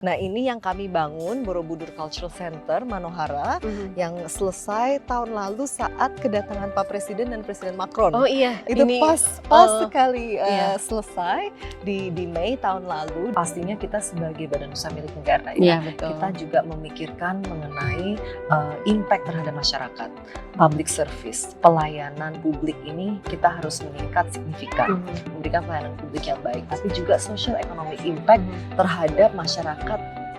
Nah, ini yang kami bangun Borobudur Cultural Center Manohara yang selesai tahun lalu saat kedatangan Pak Presiden dan Presiden Macron. Oh iya, Itu ini pas sekali selesai di Mei tahun lalu. Pastinya kita sebagai badan usaha milik negara Iya, betul. kita juga memikirkan mengenai impact terhadap masyarakat. Public service, pelayanan publik ini kita harus meningkat signifikan, memberikan pelayanan publik yang baik, tapi juga social economic impact terhadap masyarakat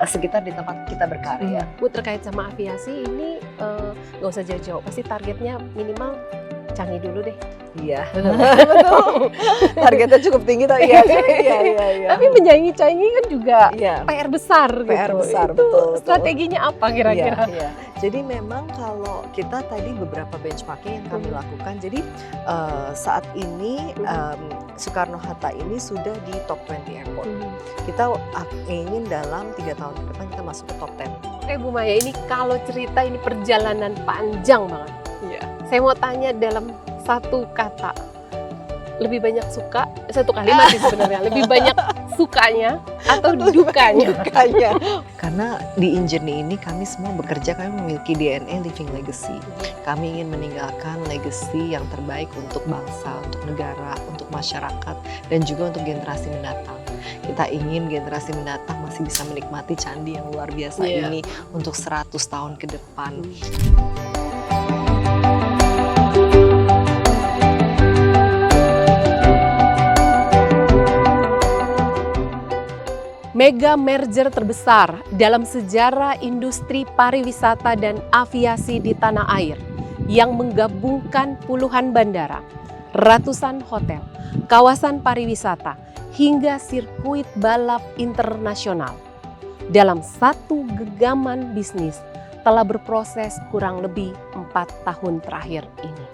sekitar di tempat kita berkarya. Bu, terkait sama aviasi ini nggak usah jauh-jauh, pasti targetnya minimal Canggih dulu deh. Iya, betul. Targetnya cukup tinggi tuh. Iya. Tapi menyaingi Canggih kan juga PR besar PR gitu. besar, Itu betul. strateginya apa kira-kira? Iya. Jadi memang kalau kita tadi beberapa benchmarking yang kami lakukan, jadi saat ini Soekarno-Hatta ini sudah di top 20 airport. Kita ingin dalam 3 tahun ke depan kita masuk ke top 10. Oke Bu Maya, ini kalau cerita ini perjalanan panjang banget. Iya. Saya mau tanya dalam satu kata, lebih banyak suka, satu kalimat sih sebenarnya, lebih banyak sukanya atau dukanya? Karena di Injourney ini kami semua bekerja, kami memiliki DNA Living Legacy. Kami ingin meninggalkan legacy yang terbaik untuk bangsa, untuk negara, untuk masyarakat, dan juga untuk generasi mendatang. Kita ingin generasi mendatang masih bisa menikmati candi yang luar biasa ini untuk 100 tahun ke depan. Mega merger terbesar dalam sejarah industri pariwisata dan aviasi di tanah air yang menggabungkan puluhan bandara, ratusan hotel, kawasan pariwisata, hingga sirkuit balap internasional. Dalam satu genggaman bisnis telah berproses kurang lebih 4 tahun terakhir ini.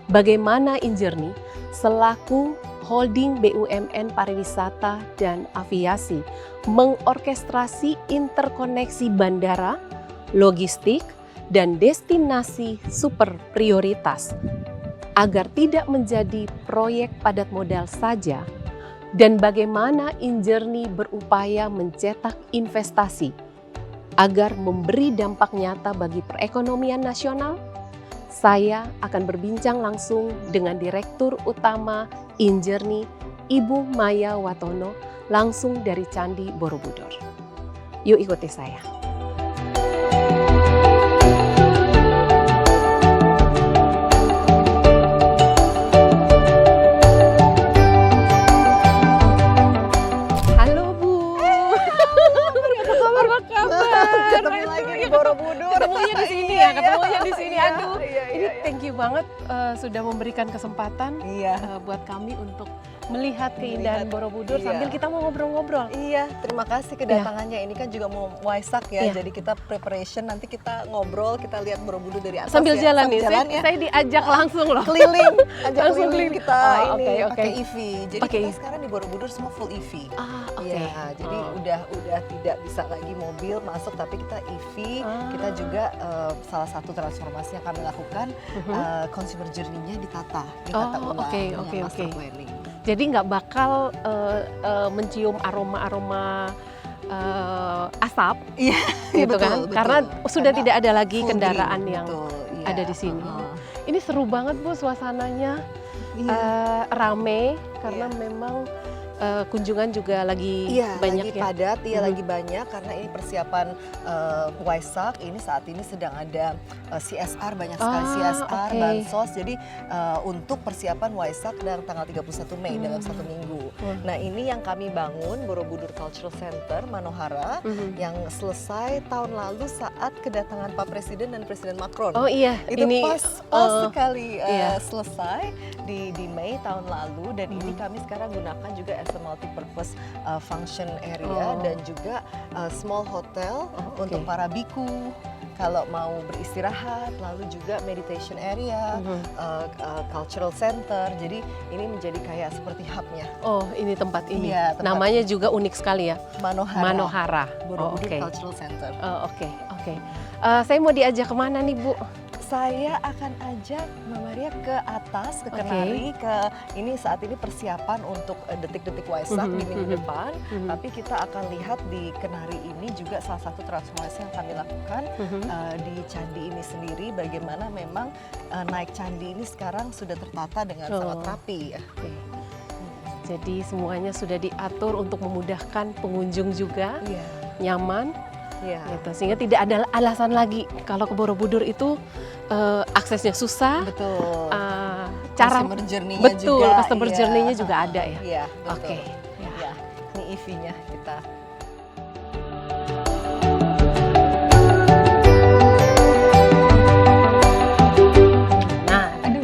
Bagaimana Injourney selaku holding BUMN pariwisata dan aviasi mengorkestrasi interkoneksi bandara, logistik, dan destinasi super prioritas agar tidak menjadi proyek padat modal saja, dan bagaimana Injourney berupaya mencetak investasi agar memberi dampak nyata bagi perekonomian nasional. Saya akan berbincang langsung dengan Direktur Utama Injourney, Ibu Maya Watono, langsung dari Candi Borobudur. Yuk ikuti saya. Halo Bu. Apa kabar? Ketemu lagi di Borobudur. Ketemunya di sini ya, ketemunya di sini. Aduh, iya, ini thank you banget sudah memberikan kesempatan buat kami untuk melihat keindahan Borobudur sambil kita mau ngobrol-ngobrol. Iya, terima kasih kedatangannya. Ini kan juga mau Waisak ya, jadi kita preparation, nanti kita ngobrol, kita lihat Borobudur dari atas sambil jalan nih, ya. saya diajak langsung loh. Keliling, Langsung keliling keliling. kita Oke. pakai EV. Jadi Pakai kita sekarang di Borobudur semua full EV. Oke. Ya, jadi udah tidak bisa lagi mobil masuk, tapi kita EV. Kita juga salah satu transformasi yang kami lakukan, consumer journey-nya ditata ulang dengan master planning. Jadi nggak bakal mencium aroma-aroma asap, gitu kan? Karena sudah tidak ada lagi kendaraan yang ada di sini. Ini seru banget Bu, suasananya rame karena memang kunjungan juga lagi banyak lagi padat, lagi banyak karena ini persiapan Waisak. Ini saat ini sedang ada CSR, banyak sekali CSR, bansos. Jadi untuk persiapan Waisak dan tanggal 31 Mei dalam 1 minggu. Nah, ini yang kami bangun Borobudur Cultural Center Manohara yang selesai tahun lalu saat kedatangan Pak Presiden dan Presiden Macron. Oh iya, itu ini pas sekali selesai di Mei tahun lalu, dan ini kami sekarang gunakan juga as a multi-purpose function area dan juga small hotel untuk para biku kalau mau beristirahat, lalu juga meditation area, cultural center. Jadi ini menjadi kayak seperti hubnya. Oh, ini tempat ini. Iya, namanya juga unik sekali ya. Manohara. Borobudur Cultural Center. Oke. Saya mau diajak kemana nih Bu? Saya akan ajak Mbak Maria ke atas, ke Kenari, ini saat ini persiapan untuk detik-detik Waisak di minggu depan. Tapi kita akan lihat di Kenari ini juga salah satu transformasi yang kami lakukan di candi ini sendiri. Bagaimana memang naik candi ini sekarang sudah tertata dengan sangat rapi. Jadi semuanya sudah diatur untuk memudahkan pengunjung juga, nyaman. Gitu. Sehingga tidak ada alasan lagi kalau ke Borobudur itu aksesnya susah. Betul. Cara journey-nya betul, juga, customer journey-nya juga ada ya. Iya, Oke. Ya. Ini EV-nya kita.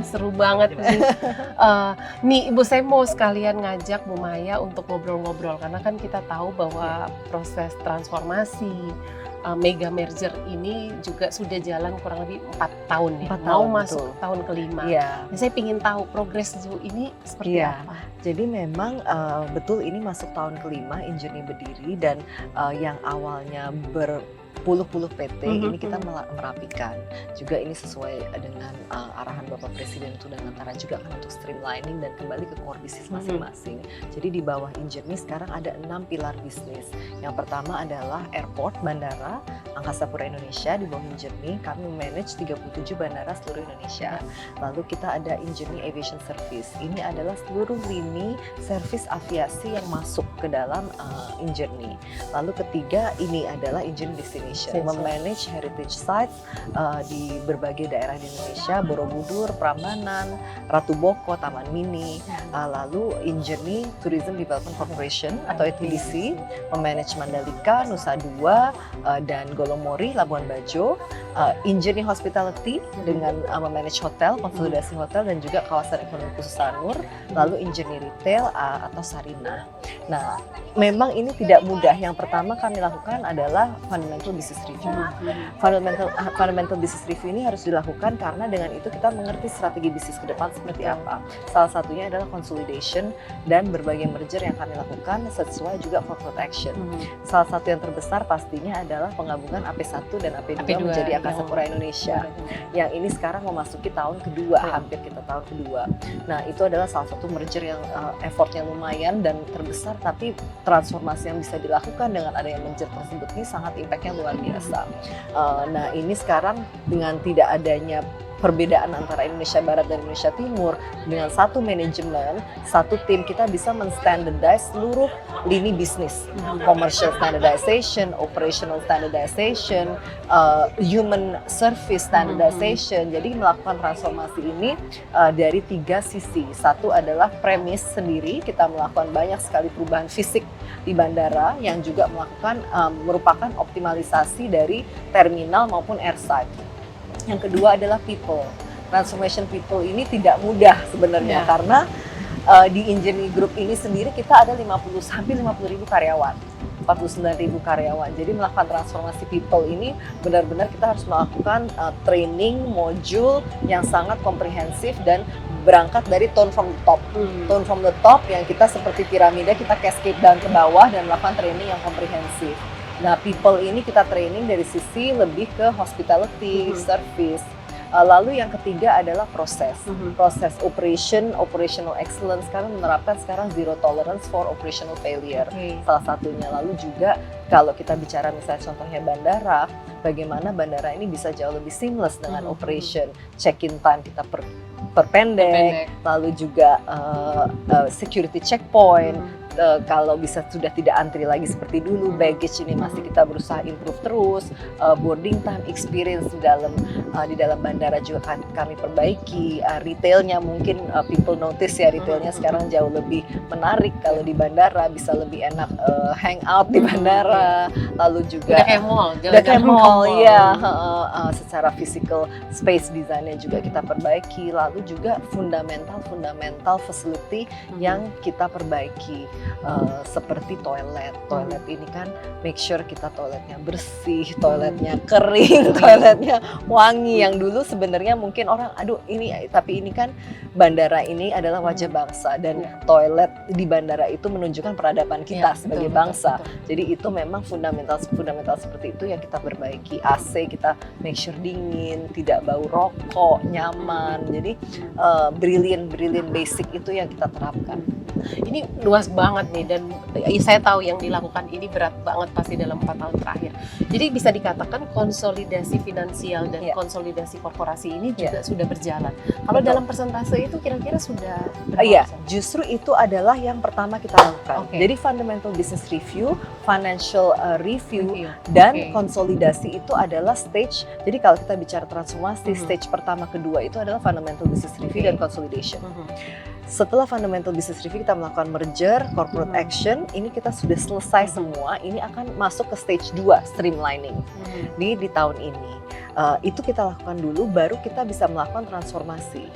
Seru banget nih. Nih Ibu, saya mau sekalian ngajak Bu Maya untuk ngobrol-ngobrol karena kan kita tahu bahwa proses transformasi mega merger ini juga sudah jalan kurang lebih 4 tahun ya. 4 tahun, mau masuk betul. tahun kelima. Nah, saya ingin tahu progres ini seperti apa. Jadi memang betul ini masuk tahun kelima Injourney berdiri, dan yang awalnya puluh PT ini kita merapikan. Juga ini sesuai dengan arahan Bapak Presiden itu, dan antara juga kan untuk streamlining dan kembali ke core bisnis masing-masing. Jadi di bawah Injourney sekarang ada 6 pilar bisnis. Yang pertama adalah airport, bandara, Angkasa Pura Indonesia. Di bawah Injourney kami manage 37 bandara seluruh Indonesia. Lalu kita ada Injourney Aviation Service. Ini adalah seluruh lini servis aviasi yang masuk ke dalam Injourney. Lalu ketiga ini adalah Injourney Destination, memanage heritage sites di berbagai daerah di Indonesia, Borobudur, Prambanan, Ratu Boko, Taman Mini. Lalu Injourney Tourism Development Corporation atau ETDC, memanage Mandalika, Nusa Dua, dan Golomori, Labuan Bajo. Injourney Hospitality dengan memanage hotel, konsolidasi hotel, dan juga kawasan ekonomi khusus Sanur. Lalu Injourney Retail atau Sarina. Nah, memang ini tidak mudah. Yang pertama kami lakukan adalah fundamental business review. Fundamental business review ini harus dilakukan karena dengan itu kita mengerti strategi bisnis ke depan seperti apa. Salah satunya adalah consolidation dan berbagai merger yang kami lakukan sesuai juga corporate action. Salah satu yang terbesar pastinya adalah penggabungan AP1 dan AP2 menjadi Angkasa Pura Indonesia. Yang ini sekarang memasuki tahun kedua, hampir kita tahun kedua. Nah, itu adalah salah satu merger yang effortnya lumayan dan terbesar, tapi transformasi yang bisa dilakukan dengan adanya merger tersebut ini sangat impact-nya luar biasa. Nah, ini sekarang dengan tidak adanya perbedaan antara Indonesia Barat dan Indonesia Timur, dengan satu manajemen, satu tim, kita bisa men-standardize seluruh lini bisnis. Commercial standardization, operational standardization, human service standardization. Jadi melakukan transformasi ini dari 3 sisi. Satu adalah premis sendiri, kita melakukan banyak sekali perubahan fisik di bandara yang juga merupakan optimalisasi dari terminal maupun airside. Yang kedua adalah people. Transformation people ini tidak mudah sebenarnya karena di Injourney Group ini sendiri kita ada hampir 50.000 karyawan, 49.000 karyawan. Jadi melakukan transformasi people ini benar-benar kita harus melakukan training modul yang sangat komprehensif dan berangkat dari tone from the top. Tone from the top yang kita seperti piramida, kita cascade down ke bawah dan melakukan training yang komprehensif. Nah, people ini kita training dari sisi lebih ke hospitality, service. Lalu yang ketiga adalah proses. Proses operational excellence. Kami menerapkan sekarang zero tolerance for operational failure. Salah satunya. Lalu juga kalau kita bicara misalnya contohnya bandara, bagaimana bandara ini bisa jauh lebih seamless dengan operation. Check-in time kita perpendek. Lalu juga security checkpoint. Kalau bisa sudah tidak antri lagi seperti dulu, baggage ini masih kita berusaha improve terus, boarding time experience di dalam bandara juga kami perbaiki, retailnya mungkin people notice ya, retailnya sekarang jauh lebih menarik kalau di bandara, bisa lebih enak hang out di bandara, lalu juga udah kayak mall ya, secara physical space design-nya juga kita perbaiki, lalu juga fundamental facility yang kita perbaiki. Seperti toilet ini kan make sure kita toiletnya bersih, toiletnya kering, toiletnya wangi. Yang dulu sebenarnya mungkin orang tapi ini kan bandara ini adalah wajah bangsa, dan toilet di bandara itu menunjukkan peradaban kita sebagai bangsa. Jadi itu memang fundamental seperti itu yang kita perbaiki. AC kita make sure dingin, tidak bau rokok, nyaman. Jadi brilliant basic itu yang kita terapkan. Ini luas banget nih, dan saya tahu yang dilakukan ini berat banget pasti dalam 4 tahun terakhir. Jadi bisa dikatakan konsolidasi finansial dan konsolidasi korporasi ini juga sudah berjalan. Kalau dalam persentase itu kira-kira sudah berapa? Iya, justru itu adalah yang pertama kita lakukan. Jadi fundamental business review, financial review, dan konsolidasi itu adalah stage. Jadi kalau kita bicara transformasi, stage pertama kedua itu adalah fundamental business review dan consolidation. Setelah fundamental business review kita melakukan merger, corporate action, ini kita sudah selesai semua, ini akan masuk ke stage 2, streamlining di tahun ini. Itu kita lakukan dulu, baru kita bisa melakukan transformasi.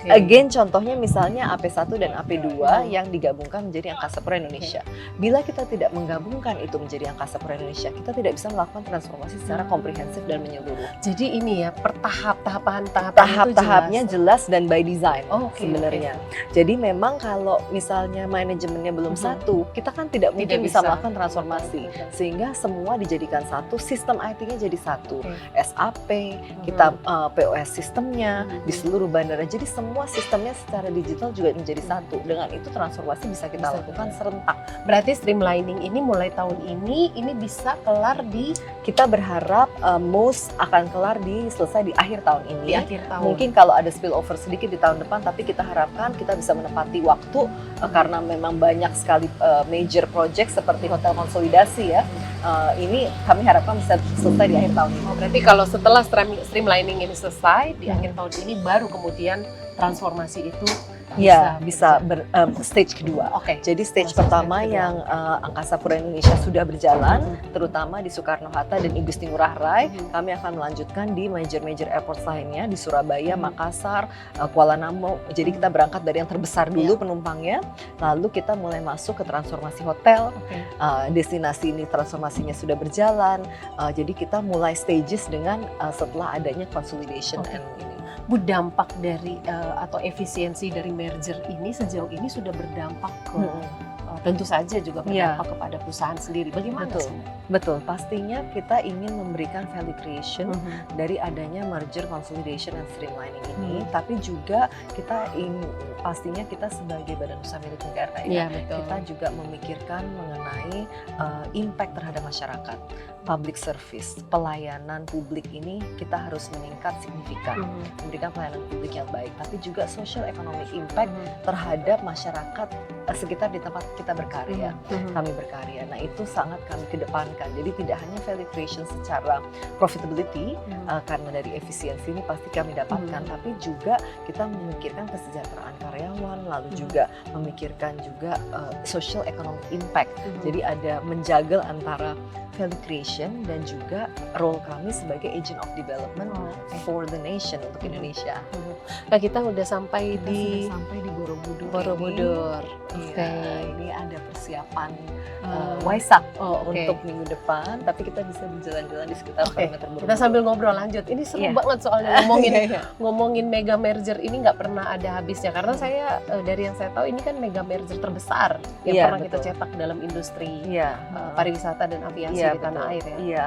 Again, contohnya misalnya AP1 dan AP2 yang digabungkan menjadi Angkasa Pura Indonesia. Bila kita tidak menggabungkan itu menjadi Angkasa Pura Indonesia, kita tidak bisa melakukan transformasi secara komprehensif dan menyeluruh. Jadi ini ya, tahap-tahapnya jelas dan by design sebenarnya. Jadi memang kalau misalnya manajemennya belum satu, kita kan tidak mungkin bisa melakukan transformasi. Sehingga semua dijadikan satu, sistem IT-nya jadi satu. SAP, kita POS sistemnya di seluruh bandara. Jadi semua sistemnya secara digital juga menjadi satu. Dengan itu transformasi bisa kita lakukan serentak. Berarti streamlining ini mulai tahun ini bisa kelar di, kita berharap most akan kelar selesai di akhir tahun ini. Di akhir tahun. Mungkin kalau ada spillover sedikit di tahun depan, tapi kita harapkan kita bisa menepati waktu karena memang banyak sekali major project seperti hotel konsolidasi ya. Ini kami harapkan bisa selesai di akhir tahun ini. Berarti kalau setelah streamlining ini selesai di akhir tahun ini, baru kemudian transformasi itu bisa stage kedua. Jadi stage pertama yang Angkasa Pura Indonesia sudah berjalan, terutama di Soekarno-Hatta dan Igusti Ngurah Rai. Kami akan melanjutkan di major airport lainnya di Surabaya, Makassar, Kuala Namu. Jadi kita berangkat dari yang terbesar dulu penumpangnya, lalu kita mulai masuk ke transformasi hotel. Destinasi ini transformasinya sudah berjalan. Jadi kita mulai stages dengan setelah adanya consolidation and ini. Dampak dari atau efisiensi dari merger ini sejauh ini sudah berdampak ke tentu saja juga berdampak kepada perusahaan sendiri. Bagaimana? Betul. Pastinya kita ingin memberikan value creation dari adanya merger, consolidation, dan streamlining ini. Tapi juga pastinya kita sebagai badan usaha milik negara kita juga memikirkan mengenai impact terhadap masyarakat. Public service, pelayanan publik ini kita harus meningkat signifikan, memberikan pelayanan publik yang baik, tapi juga social economic impact terhadap masyarakat sekitar di tempat kita berkarya, kami berkarya. Nah itu sangat kami kedepankan. Jadi tidak hanya value creation secara profitability, karena dari efisiensi ini pasti kami dapatkan, tapi juga kita memikirkan kesejahteraan karyawan, lalu juga memikirkan juga social economic impact. Jadi ada menjaga antara value creation dan juga role kami sebagai agent of development for the nation untuk Indonesia. Nah, kita udah sampai di Borobudur. Ini ada persiapan Waisak untuk minggu depan, tapi kita bisa berjalan-jalan di sekitar perimeter Borobudur. Kita sambil ngobrol lanjut. Ini seru banget soalnya ngomongin mega merger ini nggak pernah ada habisnya, karena saya dari yang saya tahu ini kan mega merger terbesar yang pernah kita cetak dalam industri pariwisata dan aviasi di tanah air ya.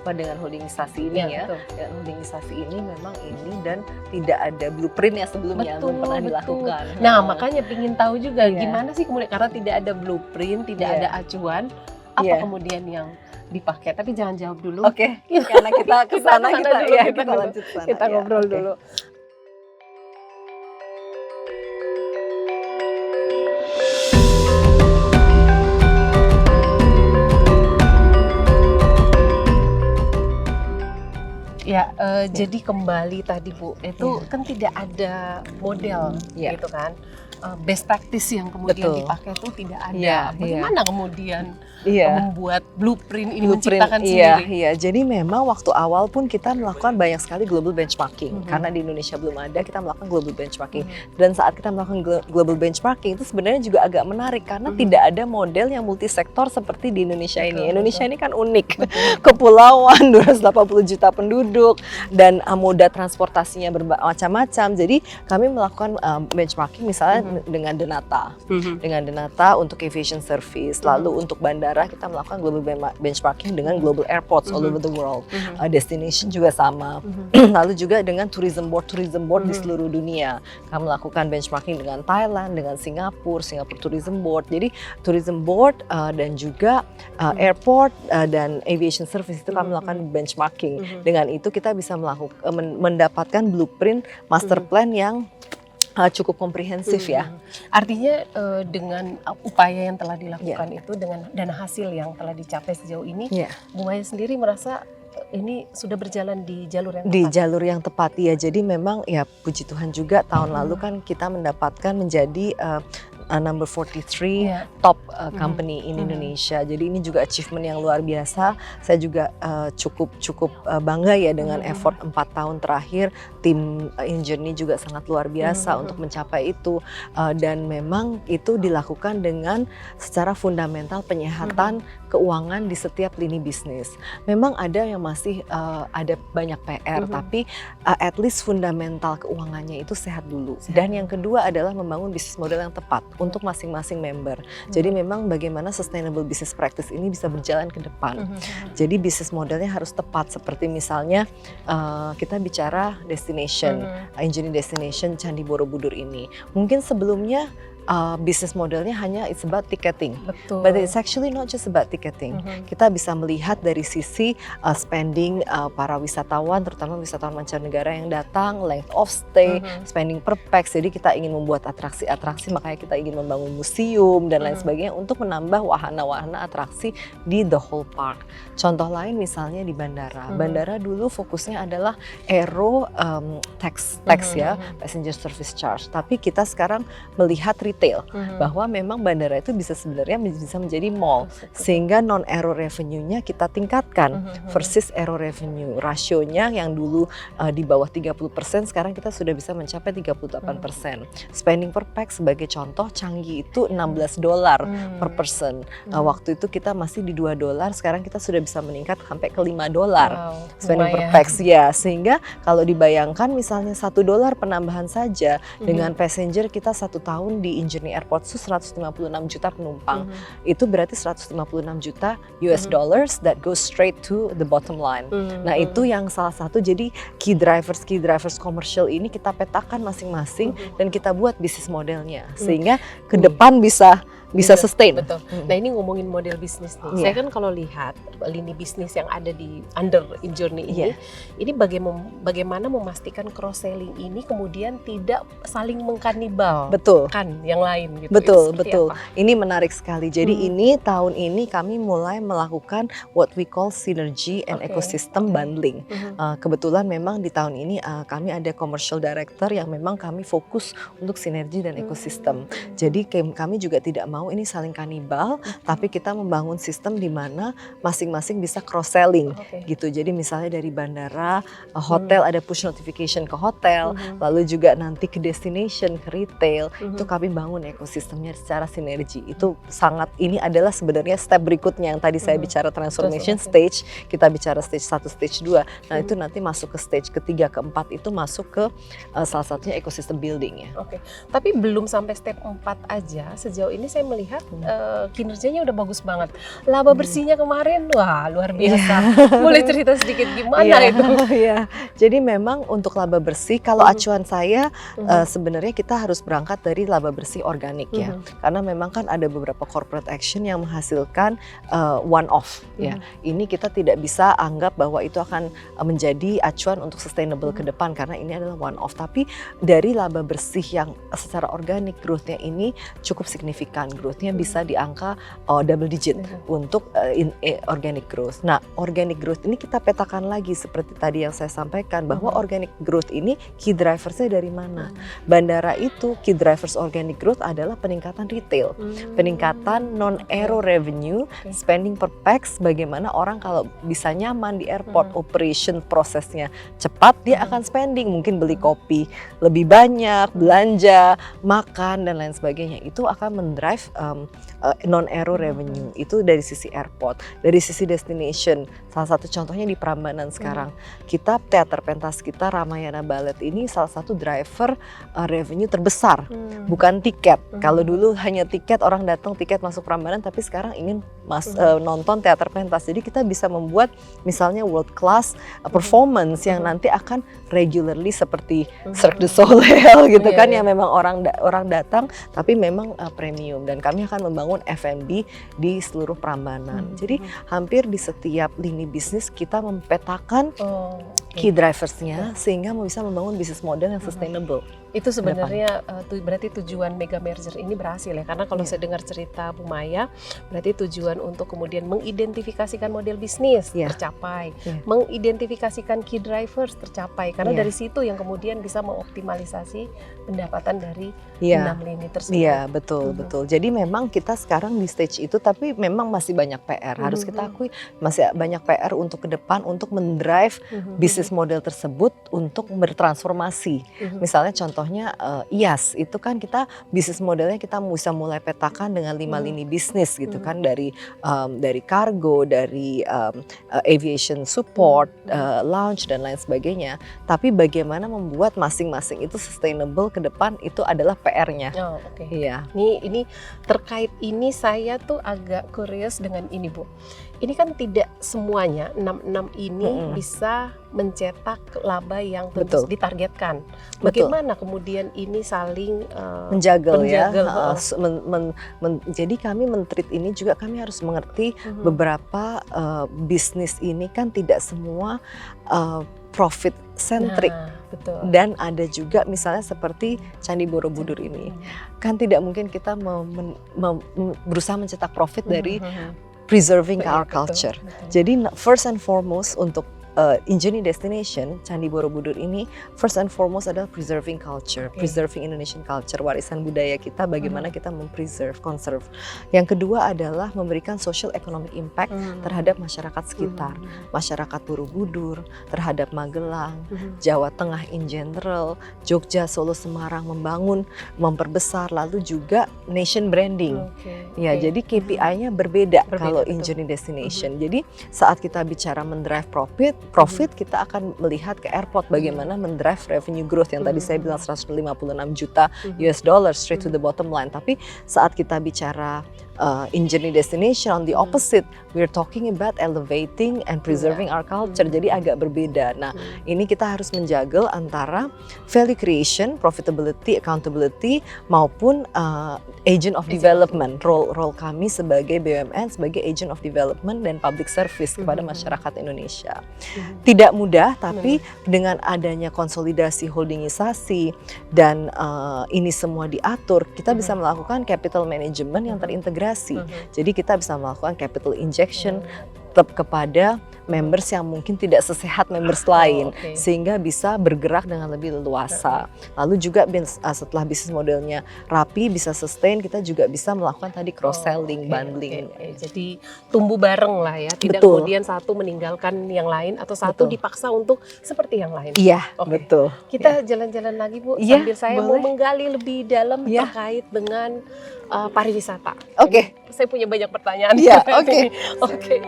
Dengan holdingisasi ini dengan holdingisasi ini memang ini dan tidak ada blueprint yang sebelumnya belum pernah dilakukan. Nah, makanya pingin tahu juga gimana sih kemudian, karena tidak ada blueprint, tidak ada acuan, apa kemudian yang dipakai. Tapi jangan jawab dulu. Karena kita kesana kita lanjut sana. Kita ngobrol dulu. Jadi kembali tadi Bu, itu kan tidak ada model gitu kan, best practice yang kemudian dipakai itu tidak ada. Bagaimana kemudian membuat blueprint ini menciptakan sendiri? Jadi memang waktu awal pun kita melakukan banyak sekali global benchmarking, karena di Indonesia belum ada, kita melakukan global benchmarking. Dan saat kita melakukan global benchmarking itu sebenarnya juga agak menarik, karena tidak ada model yang multisektor seperti di Indonesia ini. Indonesia ini kan unik, kepulauan, 280 juta penduduk, dan moda transportasinya bermacam-macam. Jadi kami melakukan benchmarking misalnya dengan Denata. Dengan Denata untuk aviation service. Lalu untuk bandara kita melakukan global benchmarking dengan global airports all over the world. Destination juga sama. Lalu juga dengan tourism board di seluruh dunia. Kami melakukan benchmarking dengan Thailand, dengan Singapura Tourism Board. Jadi tourism board dan juga airport dan aviation service itu kami melakukan benchmarking. Dengan itu kita bisa mendapatkan blueprint master plan yang cukup komprehensif ya. Artinya dengan upaya yang telah dilakukan itu, dengan dana hasil yang telah dicapai sejauh ini, Bu Maya sendiri merasa ini sudah berjalan di jalur yang tepat? Di jalur yang tepat ya. Jadi memang ya puji Tuhan juga tahun lalu kan kita mendapatkan menjadi number 43 top company in Indonesia. Jadi ini juga achievement yang luar biasa. Saya juga cukup bangga ya dengan effort 4 tahun terakhir. Tim InJourney juga sangat luar biasa untuk mencapai itu. Dan memang itu dilakukan dengan secara fundamental penyehatan keuangan di setiap lini bisnis. Memang ada yang masih ada banyak PR, tapi at least fundamental keuangannya itu sehat dulu. Dan yang kedua adalah membangun bisnis model yang tepat untuk masing-masing member. Jadi memang bagaimana sustainable business practice ini bisa berjalan ke depan. Jadi bisnis modelnya harus tepat, seperti misalnya kita bicara destination, InJourney Destination Candi Borobudur ini. Mungkin sebelumnya bisnis modelnya hanya it's about ticketing. Betul. But it's actually not just about ticketing. Kita bisa melihat dari sisi spending para wisatawan, terutama wisatawan mancanegara yang datang, length of stay, spending per pax. Jadi kita ingin membuat atraksi-atraksi, makanya kita ingin membangun museum dan lain sebagainya untuk menambah wahana-wahana atraksi di the whole park. Contoh lain misalnya di bandara. Bandara dulu fokusnya adalah aero tax ya, passenger service charge. Tapi kita sekarang melihat retail, bahwa memang bandara itu bisa sebenarnya bisa menjadi mall, sehingga non-aero revenue-nya kita tingkatkan versus aero revenue. Rasionya yang dulu di bawah 30%, sekarang kita sudah bisa mencapai 38%. Spending per pax sebagai contoh, Changi itu $16 per person. Waktu itu kita masih di $2, sekarang kita sudah bisa meningkat sampai ke $5 spending per pax ya. Sehingga kalau dibayangkan misalnya $1 penambahan saja dengan passenger kita 1 tahun di InJourney Airport itu 156 juta penumpang. Itu berarti 156 juta US dollars that goes straight to the bottom line. Nah itu yang salah satu, jadi key drivers commercial ini kita petakan masing-masing dan kita buat bisnis modelnya sehingga ke depan bisa sustain. Betul. Nah ini ngomongin model bisnis nih. Saya kan kalau lihat lini bisnis yang ada di under InJourney ini bagaimana memastikan cross selling ini kemudian tidak saling mengkanibal. Betul. Kan yang lain gitu. Betul. Ini menarik sekali. Jadi ini tahun ini kami mulai melakukan what we call synergy and ecosystem bundling. Kebetulan memang di tahun ini kami ada commercial director yang memang kami fokus untuk sinergi dan ekosistem. Jadi kami juga tidak mau ini saling kanibal, tapi kita membangun sistem di mana masing-masing bisa cross selling gitu. Jadi misalnya dari bandara, hotel ada push notification ke hotel, lalu juga nanti ke destination, ke retail, itu kami bangun ekosistemnya secara sinergi. Itu sangat, ini adalah sebenarnya step berikutnya yang tadi saya bicara transformation stage, kita bicara stage 1, stage 2. Nah itu nanti masuk ke stage ketiga, keempat itu masuk ke salah satunya ekosistem building ya. Tapi belum sampai step 4 aja, sejauh ini saya melihat kinerjanya udah bagus banget. Laba bersihnya kemarin, wah luar biasa. Boleh cerita sedikit gimana itu? Jadi memang untuk laba bersih, kalau acuan saya sebenarnya kita harus berangkat dari laba bersih organik ya. Karena memang kan ada beberapa corporate action yang menghasilkan one off ya. Ini kita tidak bisa anggap bahwa itu akan menjadi acuan untuk sustainable ke depan karena ini adalah one off. Tapi dari laba bersih yang secara organik growth-nya ini cukup signifikan. Growth-nya bisa di angka double digit untuk organic growth. Nah, organic growth ini kita petakan lagi seperti tadi yang saya sampaikan bahwa organic growth ini key driversnya dari mana? Bandara itu key drivers organic growth adalah peningkatan retail, peningkatan non-aero revenue, spending per pax, bagaimana orang kalau bisa nyaman di airport, operation prosesnya cepat, dia akan spending, mungkin beli kopi lebih banyak, belanja, makan dan lain sebagainya. Itu akan mendrive non-aero revenue. Itu dari sisi airport. Dari sisi destination, salah satu contohnya di Prambanan sekarang. Kita teater pentas kita Ramayana Ballet ini salah satu driver revenue terbesar. Bukan tiket. Kalau dulu hanya tiket, orang datang tiket masuk Prambanan, tapi sekarang ingin nonton teater pentas. Jadi kita bisa membuat misalnya world class performance yang nanti akan regularly seperti Cirque du Soleil gitu kan, yang memang orang datang tapi memang premium, dan kami akan membangun F&B di seluruh Prambanan. Jadi hampir di setiap lini bisnis kita memetakan key driversnya sehingga bisa membangun bisnis model yang sustainable. Itu sebenarnya berarti tujuan mega merger ini berhasil ya, karena kalau saya dengar cerita Bu Maya, berarti tujuan untuk kemudian mengidentifikasikan model bisnis tercapai, mengidentifikasikan key drivers tercapai, karena dari situ yang kemudian bisa mengoptimalisasi pendapatan dari 6 lini tersebut. Iya, betul. Jadi memang kita sekarang di stage itu, tapi memang masih banyak PR. Harus kita akui masih banyak PR untuk ke depan untuk mendrive bisnis model tersebut untuk bertransformasi. Misalnya contohnya IAS itu kan kita bisnis modelnya kita bisa mulai petakan dengan 5 lini bisnis gitu kan, dari kargo, dari aviation support, lounge dan lain sebagainya. Tapi bagaimana membuat masing-masing itu sustainable ke depan, itu adalah PR-nya. Iya. Ini terkait ini saya tuh agak curious dengan ini Bu. Ini kan tidak semuanya 6 ini bisa mencetak laba yang ditargetkan. Bagaimana kemudian ini saling menjaga ya? Jadi kami men-treat ini juga, kami harus mengerti beberapa bisnis ini kan tidak semua profit centric. Dan ada juga misalnya seperti Candi Borobudur ini, kan tidak mungkin kita berusaha mencetak profit dari preserving our culture. Jadi first and foremost untuk Injourney Destination Candi Borobudur ini first and foremost adalah preserving culture, preserving Indonesian culture, warisan budaya kita, bagaimana kita mempreserve, conserve. Yang kedua adalah memberikan social economic impact terhadap masyarakat sekitar, masyarakat Borobudur, terhadap Magelang, Jawa Tengah in general, Jogja, Solo, Semarang, memperbesar, lalu juga nation branding. Jadi KPI-nya berbeda kalau Injourney Destination. Jadi saat kita bicara mendrive profit kita akan melihat ke airport bagaimana mendrive revenue growth yang tadi saya bilang 156 juta US dollar straight to the bottom line. Tapi saat kita bicara Injourney Destination, on the opposite, we're talking about elevating and preserving our culture. Jadi agak berbeda. Nah, ini kita harus menjaga antara value creation, profitability, accountability, maupun agent of development. Role kami sebagai BUMN, sebagai agent of development dan public service kepada masyarakat Indonesia. Tidak mudah, tapi dengan adanya konsolidasi holdingisasi dan ini semua diatur, kita bisa melakukan capital management yang terintegrasi. Jadi kita bisa melakukan capital injection kepada members yang mungkin tidak sesehat members lain, sehingga bisa bergerak dengan lebih leluasa. Lalu juga setelah bisnis modelnya rapi, bisa sustain, kita juga bisa melakukan tadi cross selling, bundling. Jadi tumbuh bareng lah ya, tidak kemudian satu meninggalkan yang lain atau satu dipaksa untuk seperti yang lain. Iya, betul. Kita jalan-jalan lagi Bu, sambil saya mau menggali lebih dalam terkait dengan pariwisata. Saya punya banyak pertanyaan. Oke.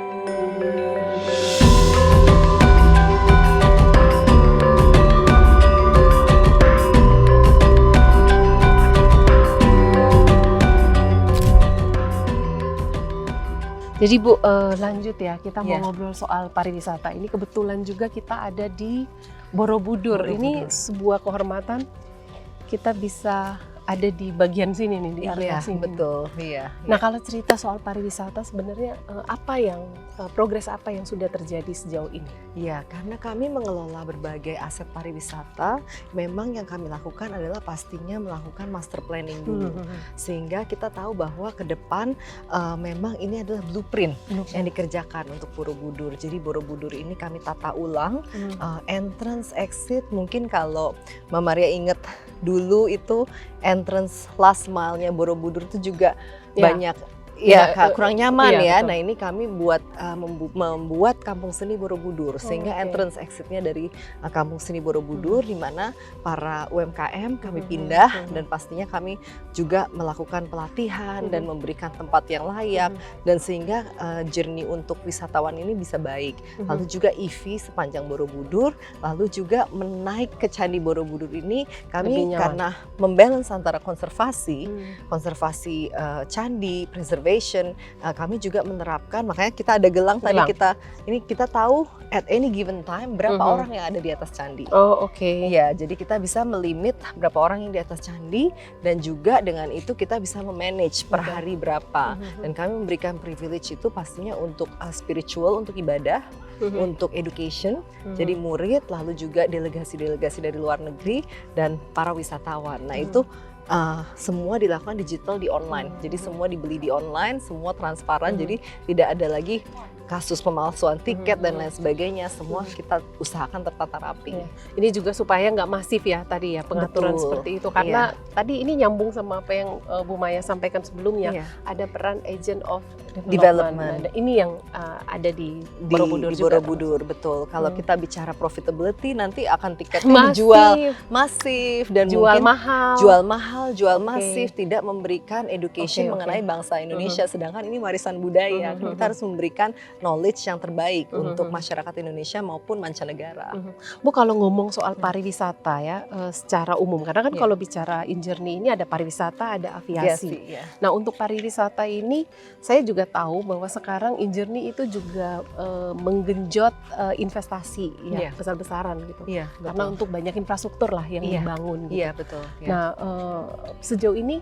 Jadi Bu, lanjut ya, kita mau ngobrol soal pariwisata. Ini kebetulan juga kita ada di Borobudur. Ini sebuah kehormatan kita bisa ada di bagian sini nih, di area sini. Betul. Nah, kalau cerita soal pariwisata sebenarnya progres apa yang sudah terjadi sejauh ini? Ya, karena kami mengelola berbagai aset pariwisata, memang yang kami lakukan adalah pastinya melakukan master planning dulu. Sehingga kita tahu bahwa ke depan memang ini adalah blueprint yang dikerjakan untuk Borobudur. Jadi Borobudur ini kami tata ulang, entrance, exit. Mungkin kalau Mbak Maria ingat dulu itu entrance last mile-nya Borobudur itu juga banyak Ya, kurang nyaman iya, ya. betul. Nah, ini kami membuat Kampung Seni Borobudur sehingga entrance exit-nya dari Kampung Seni Borobudur di mana para UMKM kami pindah dan pastinya kami juga melakukan pelatihan dan memberikan tempat yang layak dan sehingga journey untuk wisatawan ini bisa baik. Lalu juga EV sepanjang Borobudur, lalu juga menaik ke Candi Borobudur ini kami karena membalance antara konservasi candi, preservation, kami juga menerapkan, makanya kita ada gelang. Tadi kita tahu at any given time berapa orang yang ada di atas candi. Oh, oke. Ya, jadi kita bisa melimit berapa orang yang di atas candi dan juga dengan itu kita bisa memanage per hari berapa. Dan kami memberikan privilege itu pastinya untuk spiritual, untuk ibadah, untuk education, jadi murid, lalu juga delegasi-delegasi dari luar negeri dan para wisatawan. Nah, itu semua dilakukan digital di online. Jadi semua dibeli di online, semua transparan. Jadi tidak ada lagi kasus pemalsuan tiket dan lain sebagainya. Semua kita usahakan tertata rapi. Ini juga supaya nggak masif ya tadi ya pengaturan seperti itu. Karena tadi ini nyambung sama apa yang Bu Maya sampaikan sebelumnya. Ada peran agent of development. Nah, ini yang ada di Borobudur juga. Borobudur, betul. Kalau kita bicara profitability, nanti akan tiketnya dijual masif dan jual mungkin jual masif, tidak memberikan education mengenai bangsa Indonesia. Sedangkan ini warisan budaya. Kita harus memberikan knowledge yang terbaik untuk masyarakat Indonesia maupun mancanegara. Bu, kalau ngomong soal pariwisata ya secara umum, karena kan kalau bicara InJourney ini ada pariwisata, ada aviasi. Nah, untuk pariwisata ini saya juga tahu bahwa sekarang InJourney itu juga menggenjot investasi ya besar-besaran gitu. Karena untuk banyak infrastruktur lah yang dibangun. Gitu. Iya, betul. Nah, sejauh ini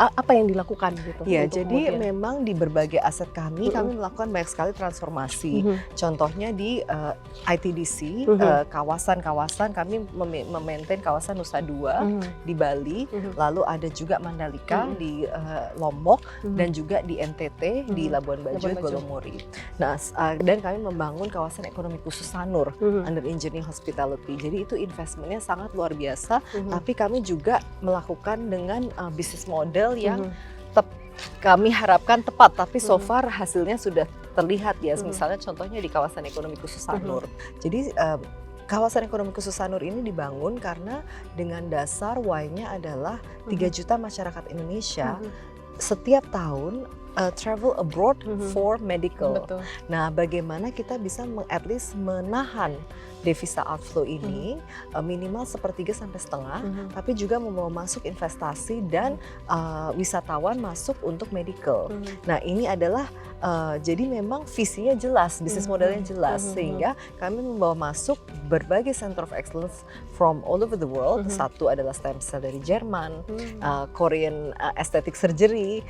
apa yang dilakukan gitu? Ya, jadi memang di berbagai aset kami melakukan banyak sekali transformasi. Contohnya di ITDC, kawasan-kawasan kami memaintain kawasan Nusa Dua di Bali, lalu ada juga Mandalika di Lombok dan juga di NTT di Labuan Bajo, Golomori. Nah, dan kami membangun kawasan ekonomi khusus Sanur under InJourney Hospitality. Jadi itu investmentnya sangat luar biasa, tapi kami juga melakukan dengan bisnis model yang kami harapkan tepat, tapi so far hasilnya sudah terlihat ya. Misalnya contohnya di kawasan ekonomi khusus Sanur. Jadi kawasan ekonomi khusus Sanur ini dibangun karena dengan dasar why-nya adalah 3 juta masyarakat Indonesia setiap tahun travel abroad for medical. Nah, bagaimana kita bisa at least menahan devisa outflow ini minimal 1/3 sampai setengah, tapi juga membawa masuk investasi dan wisatawan masuk untuk medical. Nah, ini adalah jadi memang visinya jelas, bisnis modelnya jelas, sehingga kami membawa masuk berbagai center of excellence from all over the world. Satu adalah stem cell dari Jerman, Korean aesthetic surgery,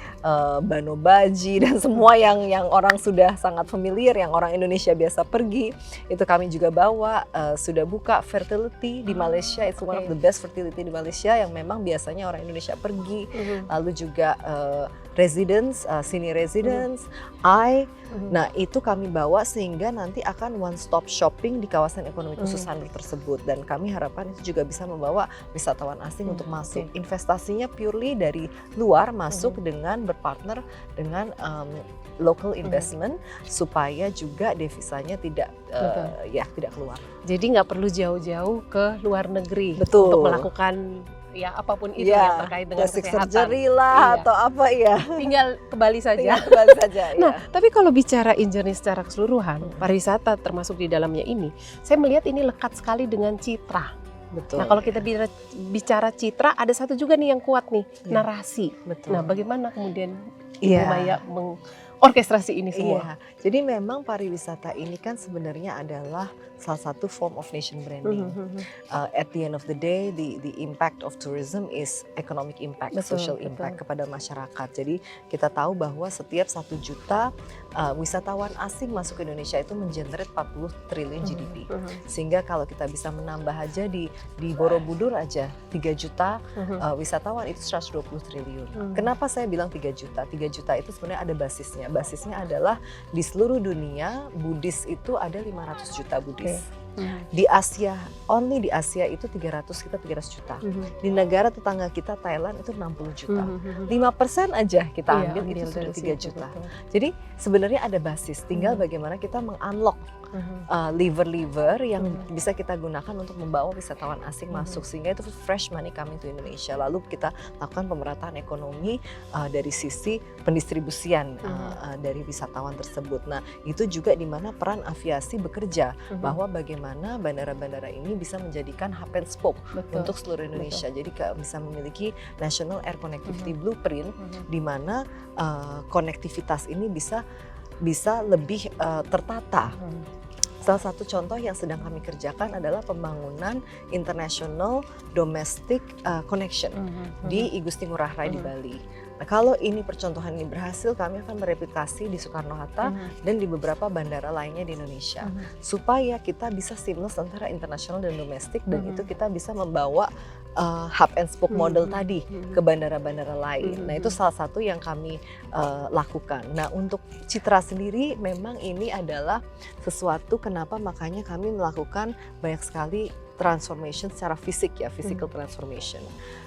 Bano Baji, dan semua yang orang sudah sangat familiar, yang orang Indonesia biasa pergi, itu kami juga bawa. Sudah buka fertility di Malaysia, it's one of the best fertility di Malaysia yang memang biasanya orang Indonesia pergi. Lalu juga residence, senior residence, nah itu kami bawa sehingga nanti akan one stop shopping di kawasan ekonomi khusus Sanur tersebut, dan kami harapkan itu juga bisa membawa wisatawan asing untuk masuk. Investasinya purely dari luar masuk dengan berpartner dengan local investment supaya juga devisanya tidak keluar. Jadi nggak perlu jauh-jauh ke luar negeri untuk melakukan ya apapun itu yang terkait dengan kesehatan. Surgery lah atau apa ya. Tinggal ke Bali saja. Nah, tapi kalau bicara InJourney secara keseluruhan, pariwisata termasuk di dalamnya ini, saya melihat ini lekat sekali dengan citra. Betul. Nah, kalau kita bicara citra, ada satu juga nih yang kuat nih, narasi. Betul. Nah, bagaimana kemudian Ibu Maya orkestrasi ini semua? Jadi memang pariwisata ini kan sebenarnya adalah salah satu form of nation branding. At the end of the day, the impact of tourism is economic impact, social impact kepada masyarakat. Jadi kita tahu bahwa setiap 1 juta wisatawan asing masuk ke Indonesia itu mengenerate 40 triliun GDP. Sehingga kalau kita bisa menambah aja di Borobudur aja 3 juta wisatawan, itu 120 triliun. Kenapa saya bilang 3 juta? 3 juta itu sebenarnya ada basisnya. Basisnya adalah di seluruh dunia Buddhis itu ada 500 juta Buddhis. Di Asia, only di Asia itu 300 juta. Di negara tetangga kita Thailand itu 60 juta. 5% aja kita ambil itu sudah 3 juta. Jadi sebenarnya ada basis, tinggal bagaimana kita mengunlock lever-lever yang bisa kita gunakan untuk membawa wisatawan asing masuk, sehingga itu fresh money coming to Indonesia. Lalu kita lakukan pemerataan ekonomi dari sisi pendistribusian dari wisatawan tersebut. Nah, itu juga di mana peran aviasi bekerja, bahwa bagaimana bandara-bandara ini bisa menjadikan hub and spoke untuk seluruh Indonesia. Jadi bisa memiliki National Air Connectivity Blueprint, di mana konektivitas ini bisa lebih tertata. Salah satu contoh yang sedang kami kerjakan adalah pembangunan International Domestic Connection di I Gusti Ngurah Rai di Bali. Nah, kalau ini percontohan ini berhasil, kami akan mereplikasi di Soekarno-Hatta dan di beberapa bandara lainnya di Indonesia, supaya kita bisa seamless antara internasional dan domestik, dan itu kita bisa membawa hub and spoke model tadi ke bandara-bandara lain. Nah, itu salah satu yang kami lakukan. Nah, untuk Citra sendiri memang ini adalah sesuatu kenapa makanya kami melakukan banyak sekali transformation secara fisik ya, physical transformation.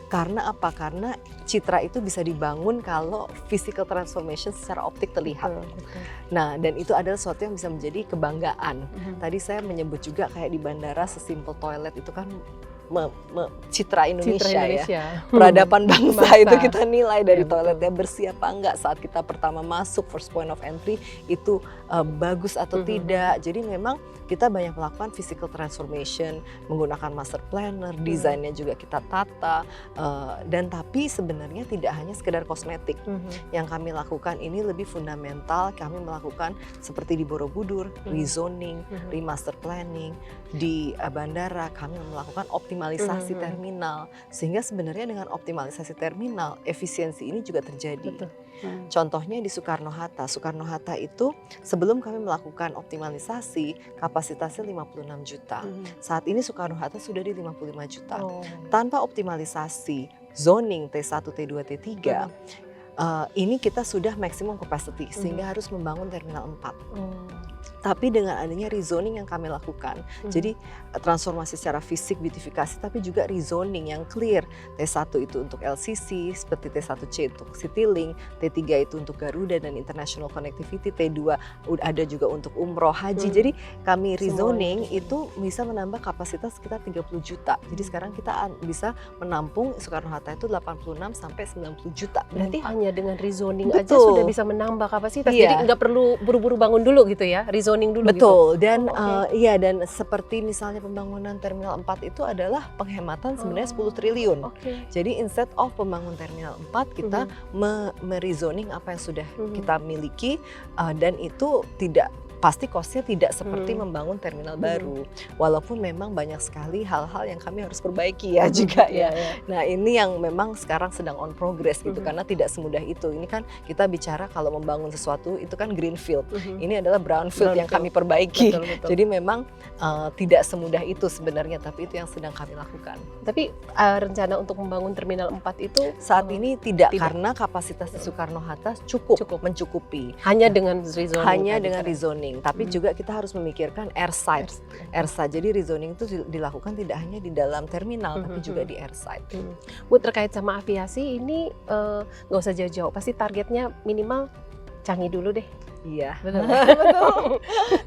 Karena apa? Karena Citra itu bisa dibangun kalau physical transformation secara optik terlihat. Nah, dan itu adalah sesuatu yang bisa menjadi kebanggaan. Tadi saya menyebut juga kayak di bandara sesimpel toilet itu kan citra Indonesia ya. Peradaban bangsa itu kita nilai dari toiletnya bersih apa enggak, saat kita pertama masuk first point of entry itu bagus atau tidak. Jadi memang kita banyak melakukan physical transformation menggunakan master planner, desainnya juga kita tata, dan tapi sebenarnya tidak hanya sekedar kosmetik. Yang kami lakukan ini lebih fundamental. Kami melakukan seperti di Borobudur, rezoning, remaster planning. Di bandara kami melakukan optimalisasi terminal, sehingga sebenarnya dengan optimalisasi terminal efisiensi ini juga terjadi. Contohnya di Soekarno-Hatta. Soekarno-Hatta itu sebelum kami melakukan optimalisasi kapasitasnya 56 juta. Saat ini Soekarno-Hatta sudah di 55 juta. Tanpa optimalisasi zoning T1, T2, T3, ini kita sudah maksimum capacity, sehingga harus membangun terminal 4. Tapi dengan adanya rezoning yang kami lakukan, jadi transformasi secara fisik, beautifikasi, tapi juga rezoning yang clear. T1 itu untuk LCC, seperti T1C untuk Citylink, T3 itu untuk Garuda dan International Connectivity, T2 ada juga untuk umroh, haji. Jadi kami rezoning itu bisa menambah kapasitas sekitar 30 juta. Jadi sekarang kita bisa menampung Soekarno-Hatta itu 86 sampai 90 juta. Berarti hanya dengan rezoning aja sudah bisa menambah kapasitas. Jadi nggak perlu buru-buru bangun dulu gitu ya, rezoning dulu. Betul, gitu. Dan iya, dan seperti misalnya pembangunan Terminal 4 itu adalah penghematan sebenarnya 10 triliun. Jadi instead of pembangun Terminal 4, kita merezoning apa yang sudah kita miliki, dan itu tidak pasti cost-nya tidak seperti membangun terminal baru. Walaupun memang banyak sekali hal-hal yang kami harus perbaiki ya juga ya. Nah, ini yang memang sekarang sedang on progress gitu, karena tidak semudah itu. Ini kan kita bicara kalau membangun sesuatu itu kan greenfield. Ini adalah brownfield yang kami perbaiki. Betul. Jadi memang tidak semudah itu sebenarnya, tapi itu yang sedang kami lakukan. Tapi rencana untuk membangun Terminal 4 itu saat ini tidak, karena kapasitas di Soekarno-Hatta cukup mencukupi. Hanya dengan rezoning. Hanya dengan rezoning. Tapi juga kita harus memikirkan airside. Jadi rezoning itu dilakukan tidak hanya di dalam terminal, tapi juga di airside. Bu, terkait sama aviasi ini nggak usah jauh-jauh, pasti targetnya minimal Changi dulu deh. Iya, betul.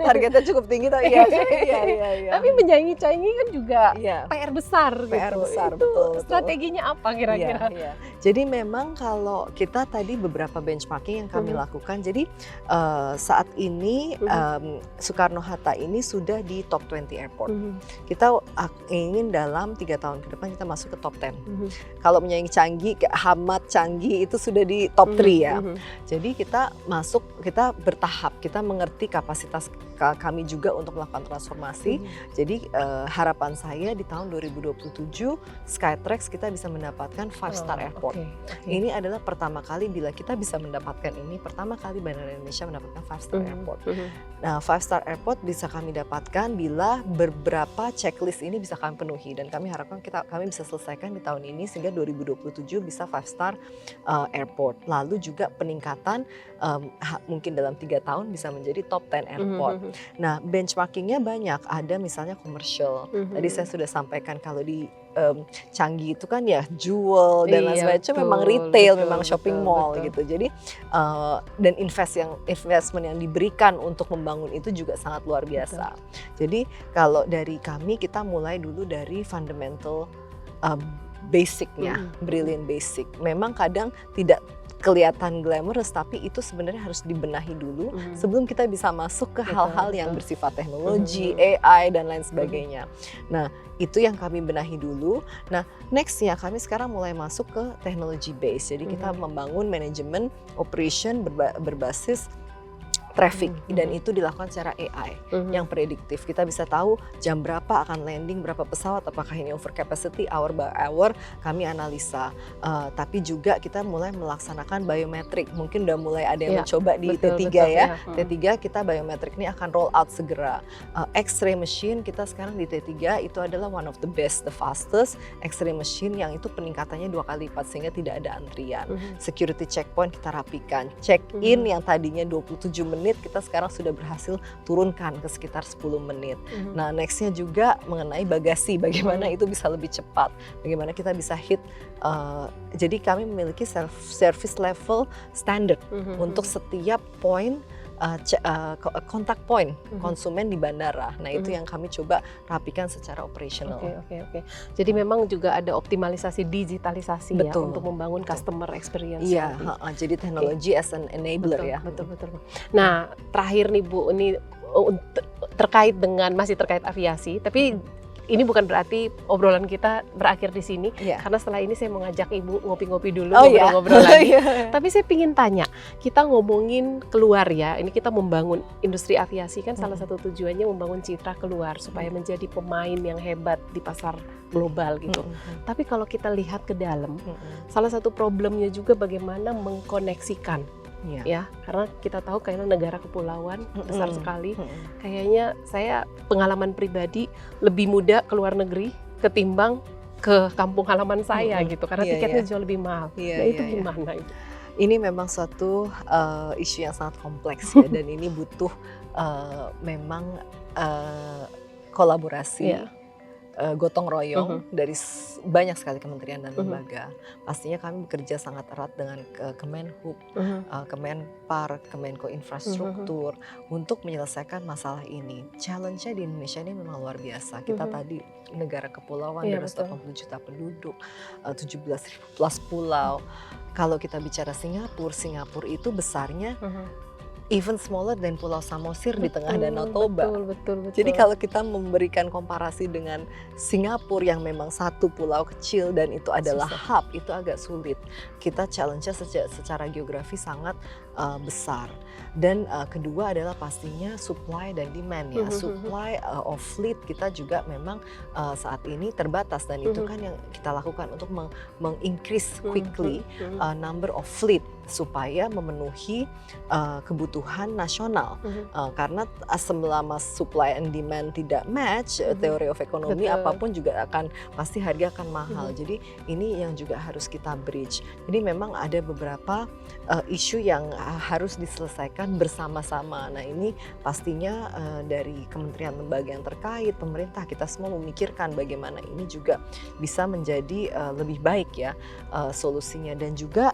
Targetnya cukup tinggi, tapi iya. Tapi menyaingi Changi kan juga PR besar. PR gitu. besar, itu betul. Strateginya apa kira-kira? Iya. Jadi memang kalau kita tadi beberapa benchmarking yang kami lakukan, jadi saat ini Soekarno-Hatta ini sudah di top 20 airport. Kita ingin dalam 3 tahun ke depan kita masuk ke top 10. Kalau menyaingi Changi, Hamad, Changi itu sudah di top 3 ya. Jadi kita bertahap, kita mengerti kapasitas kami juga untuk melakukan transformasi. Jadi harapan saya di tahun 2027 Skytrax kita bisa mendapatkan 5-star airport. Ini adalah pertama kali, bila kita bisa mendapatkan ini, pertama kali Bandara Indonesia mendapatkan 5-star airport. Nah, 5-star airport bisa kami dapatkan bila beberapa checklist ini bisa kami penuhi, dan kami harapkan kami bisa selesaikan di tahun ini sehingga 2027 bisa 5-star airport. Lalu juga peningkatan mungkin dalam 3 tahun bisa menjadi top 10 airport. Nah, benchmarkingnya banyak. Ada misalnya commercial. Tadi saya sudah sampaikan kalau di Changi itu kan ya Jewel dan lain sebagainya, memang retail, memang shopping mall gitu. Jadi dan investment yang diberikan untuk membangun itu juga sangat luar biasa. Jadi kalau dari kami, kita mulai dulu dari fundamental basicnya, brilliant basic. Memang kadang tidak kelihatan glamorous, tapi itu sebenarnya harus dibenahi dulu sebelum kita bisa masuk ke hal-hal yang bersifat teknologi, AI dan lain sebagainya. Nah, itu yang kami benahi dulu. Nah, nextnya kami sekarang mulai masuk ke technology base. Jadi kita membangun manajemen operation berbasis traffic, dan itu dilakukan secara AI yang prediktif. Kita bisa tahu jam berapa akan landing berapa pesawat, apakah ini over capacity, hour by hour, kami analisa. Tapi juga kita mulai melaksanakan biometrik. Mungkin udah mulai ada yang mencoba di T3 ya. T3 kita biometrik ini akan roll out segera. X-ray machine kita sekarang di T3 itu adalah one of the best, the fastest X-ray machine yang itu peningkatannya 2 kali lipat sehingga tidak ada antrian. Security checkpoint kita rapikan. Check-in yang tadinya 27 menit kita sekarang sudah berhasil turunkan ke sekitar 10 menit. Nah, nextnya juga mengenai bagasi, bagaimana itu bisa lebih cepat, bagaimana kita bisa hit. Jadi kami memiliki service level standard untuk setiap poin, kontak point konsumen di bandara. Nah, itu yang kami coba rapikan secara operasional. Oke. Jadi memang juga ada optimalisasi digitalisasi ya untuk membangun customer experience. Iya, jadi teknologi as an enabler ya. Betul. Nah, terakhir nih Bu, ini masih terkait aviasi, tapi ini bukan berarti obrolan kita berakhir di sini, karena setelah ini saya mau ngajak Ibu ngopi-ngopi dulu, ngobrol-ngobrol lagi. Tapi saya ingin tanya, kita ngomongin keluar ya, ini kita membangun industri aviasi kan salah satu tujuannya membangun citra keluar supaya menjadi pemain yang hebat di pasar global gitu. Tapi kalau kita lihat ke dalam, salah satu problemnya juga bagaimana mengkoneksikan. Ya, karena kita tahu kayaknya negara kepulauan besar sekali. Kayaknya saya pengalaman pribadi lebih mudah ke luar negeri ketimbang ke kampung halaman saya gitu, karena tiketnya jauh lebih mahal. Nah, itu gimana itu? Ini memang suatu isu yang sangat kompleks ya, dan ini butuh memang kolaborasi. Gotong royong dari banyak sekali kementerian dan lembaga. Pastinya kami bekerja sangat erat dengan Kemenhub, Kemenpar, Kemenko Infrastruktur untuk menyelesaikan masalah ini. Challenge-nya di Indonesia ini memang luar biasa. Kita tadi negara kepulauan, 280 juta penduduk, 17.000 plus pulau. Kalau kita bicara Singapura itu besarnya even smaller than Pulau Samosir di tengah Danau Toba. Betul. Jadi kalau kita memberikan komparasi dengan Singapura yang memang satu pulau kecil dan itu adalah hub, itu agak sulit. Kita challenge-nya secara geografi sangat besar. Dan kedua adalah pastinya supply dan demand ya. Supply of fleet kita juga memang saat ini terbatas, dan itu kan yang kita lakukan untuk meng-increase quickly number of fleet supaya memenuhi kebutuhan nasional. Karena selama supply and demand tidak match, teori of economy apapun juga pasti harga akan mahal. Jadi ini yang juga harus kita bridge. Jadi memang ada beberapa isu yang harus diselesaikan bersama-sama. Nah, ini pastinya dari kementerian lembaga yang terkait, pemerintah, kita semua memikirkan bagaimana ini juga bisa menjadi lebih baik ya solusinya. Dan juga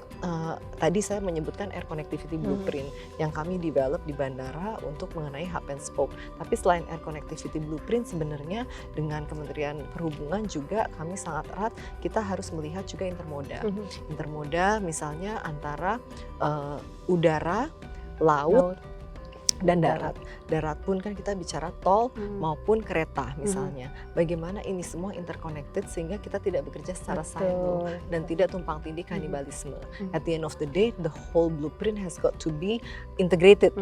tadi saya menyebutkan Air Connectivity Blueprint yang kami develop di bandara untuk mengenai hub and spoke. Tapi selain Air Connectivity Blueprint, sebenarnya dengan Kementerian Perhubungan juga kami sangat erat, kita harus melihat juga intermoda. Intermoda misalnya antara udara, laut, dan darat. Darat pun kan kita bicara tol maupun kereta misalnya. Bagaimana ini semua interconnected sehingga kita tidak bekerja secara silo dan tidak tumpang tindih kanibalisme. At the end of the day, the whole blueprint has got to be integrated.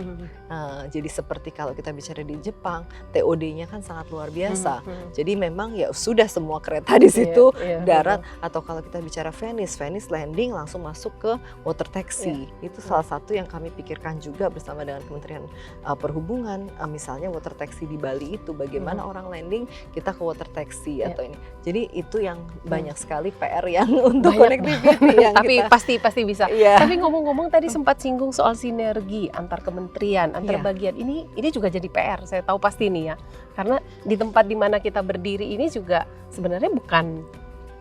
Jadi seperti kalau kita bicara di Jepang, TOD-nya kan sangat luar biasa. Jadi memang ya sudah semua kereta di situ, darat. Atau kalau kita bicara Venice landing langsung masuk ke water taxi. Itu salah satu yang kami pikirkan juga bersama dengan Kementerian perhubungan, misalnya water taxi di Bali itu bagaimana orang landing kita ke water taxi atau ini. Jadi itu yang banyak sekali PR yang untuk connectivity yang tapi kita, pasti bisa. Tapi ngomong-ngomong tadi sempat singgung soal sinergi antar kementerian, antar bagian. Ini juga jadi PR. Saya tahu pasti nih ya. Karena di tempat di mana kita berdiri ini juga sebenarnya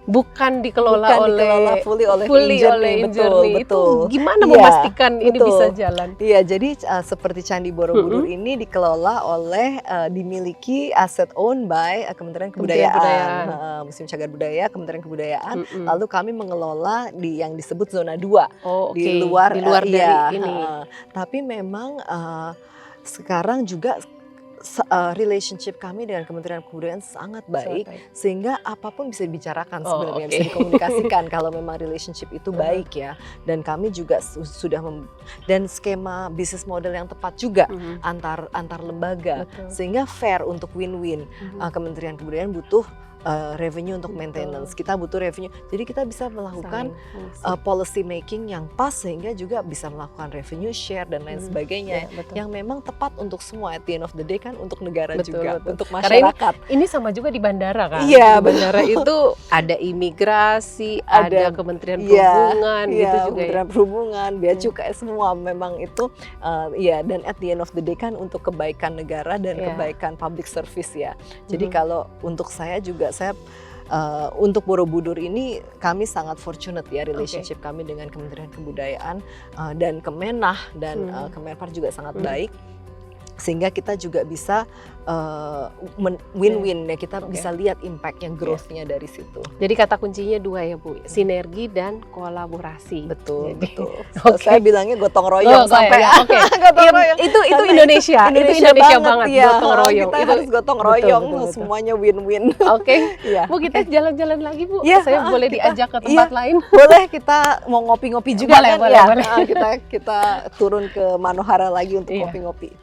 bukan dikelola fully oleh Injourney. Betul. Itu gimana memastikan ini bisa jalan? Iya, jadi seperti Candi Borobudur ini dikelola oleh dimiliki aset owned by Kementerian Kebudayaan, Museum Cagar Budaya, Kementerian Kebudayaan. Lalu kami mengelola di yang disebut zona 2 di luar dari ini. Tapi memang sekarang juga relationship kami dengan Kementerian Kebudayaan sangat baik, sehingga apapun bisa dibicarakan sebenarnya, bisa dikomunikasikan kalau memang relationship itu baik ya. Dan kami juga sudah dan skema bisnis model yang tepat juga antar lembaga, sehingga fair untuk win-win. Kementerian Kebudayaan butuh revenue untuk maintenance, kita butuh revenue, jadi kita bisa melakukan policy making yang pas sehingga juga bisa melakukan revenue share dan lain sebagainya yang memang tepat untuk semua. At the end of the day kan untuk negara juga, untuk masyarakat. Karena ini sama juga di bandara kan? Iya, di bandara itu ada imigrasi, ada Kementerian Perhubungan, gitu juga Kementerian Perhubungan, bea cukai, semua memang itu dan at the end of the day kan untuk kebaikan negara dan kebaikan public service ya. Jadi kalau untuk saya juga, untuk Borobudur ini kami sangat fortunate ya, relationship kami dengan Kementerian Kebudayaan dan Kemenah dan Kemenpar juga sangat baik, sehingga kita juga bisa win-win ya, kita bisa lihat impact-nya, growth-nya dari situ. Jadi kata kuncinya 2 ya Bu, sinergi dan kolaborasi. Betul. Saya bilangnya gotong royong gotong royong. Itu Indonesia banget ya. Gotong royong. Kita harus gotong royong, semuanya win-win. Bu, kita jalan-jalan lagi Bu. Saya boleh diajak ke tempat lain? Boleh, kita mau ngopi-ngopi juga boleh. Kita turun ke Manohara lagi untuk ngopi-ngopi.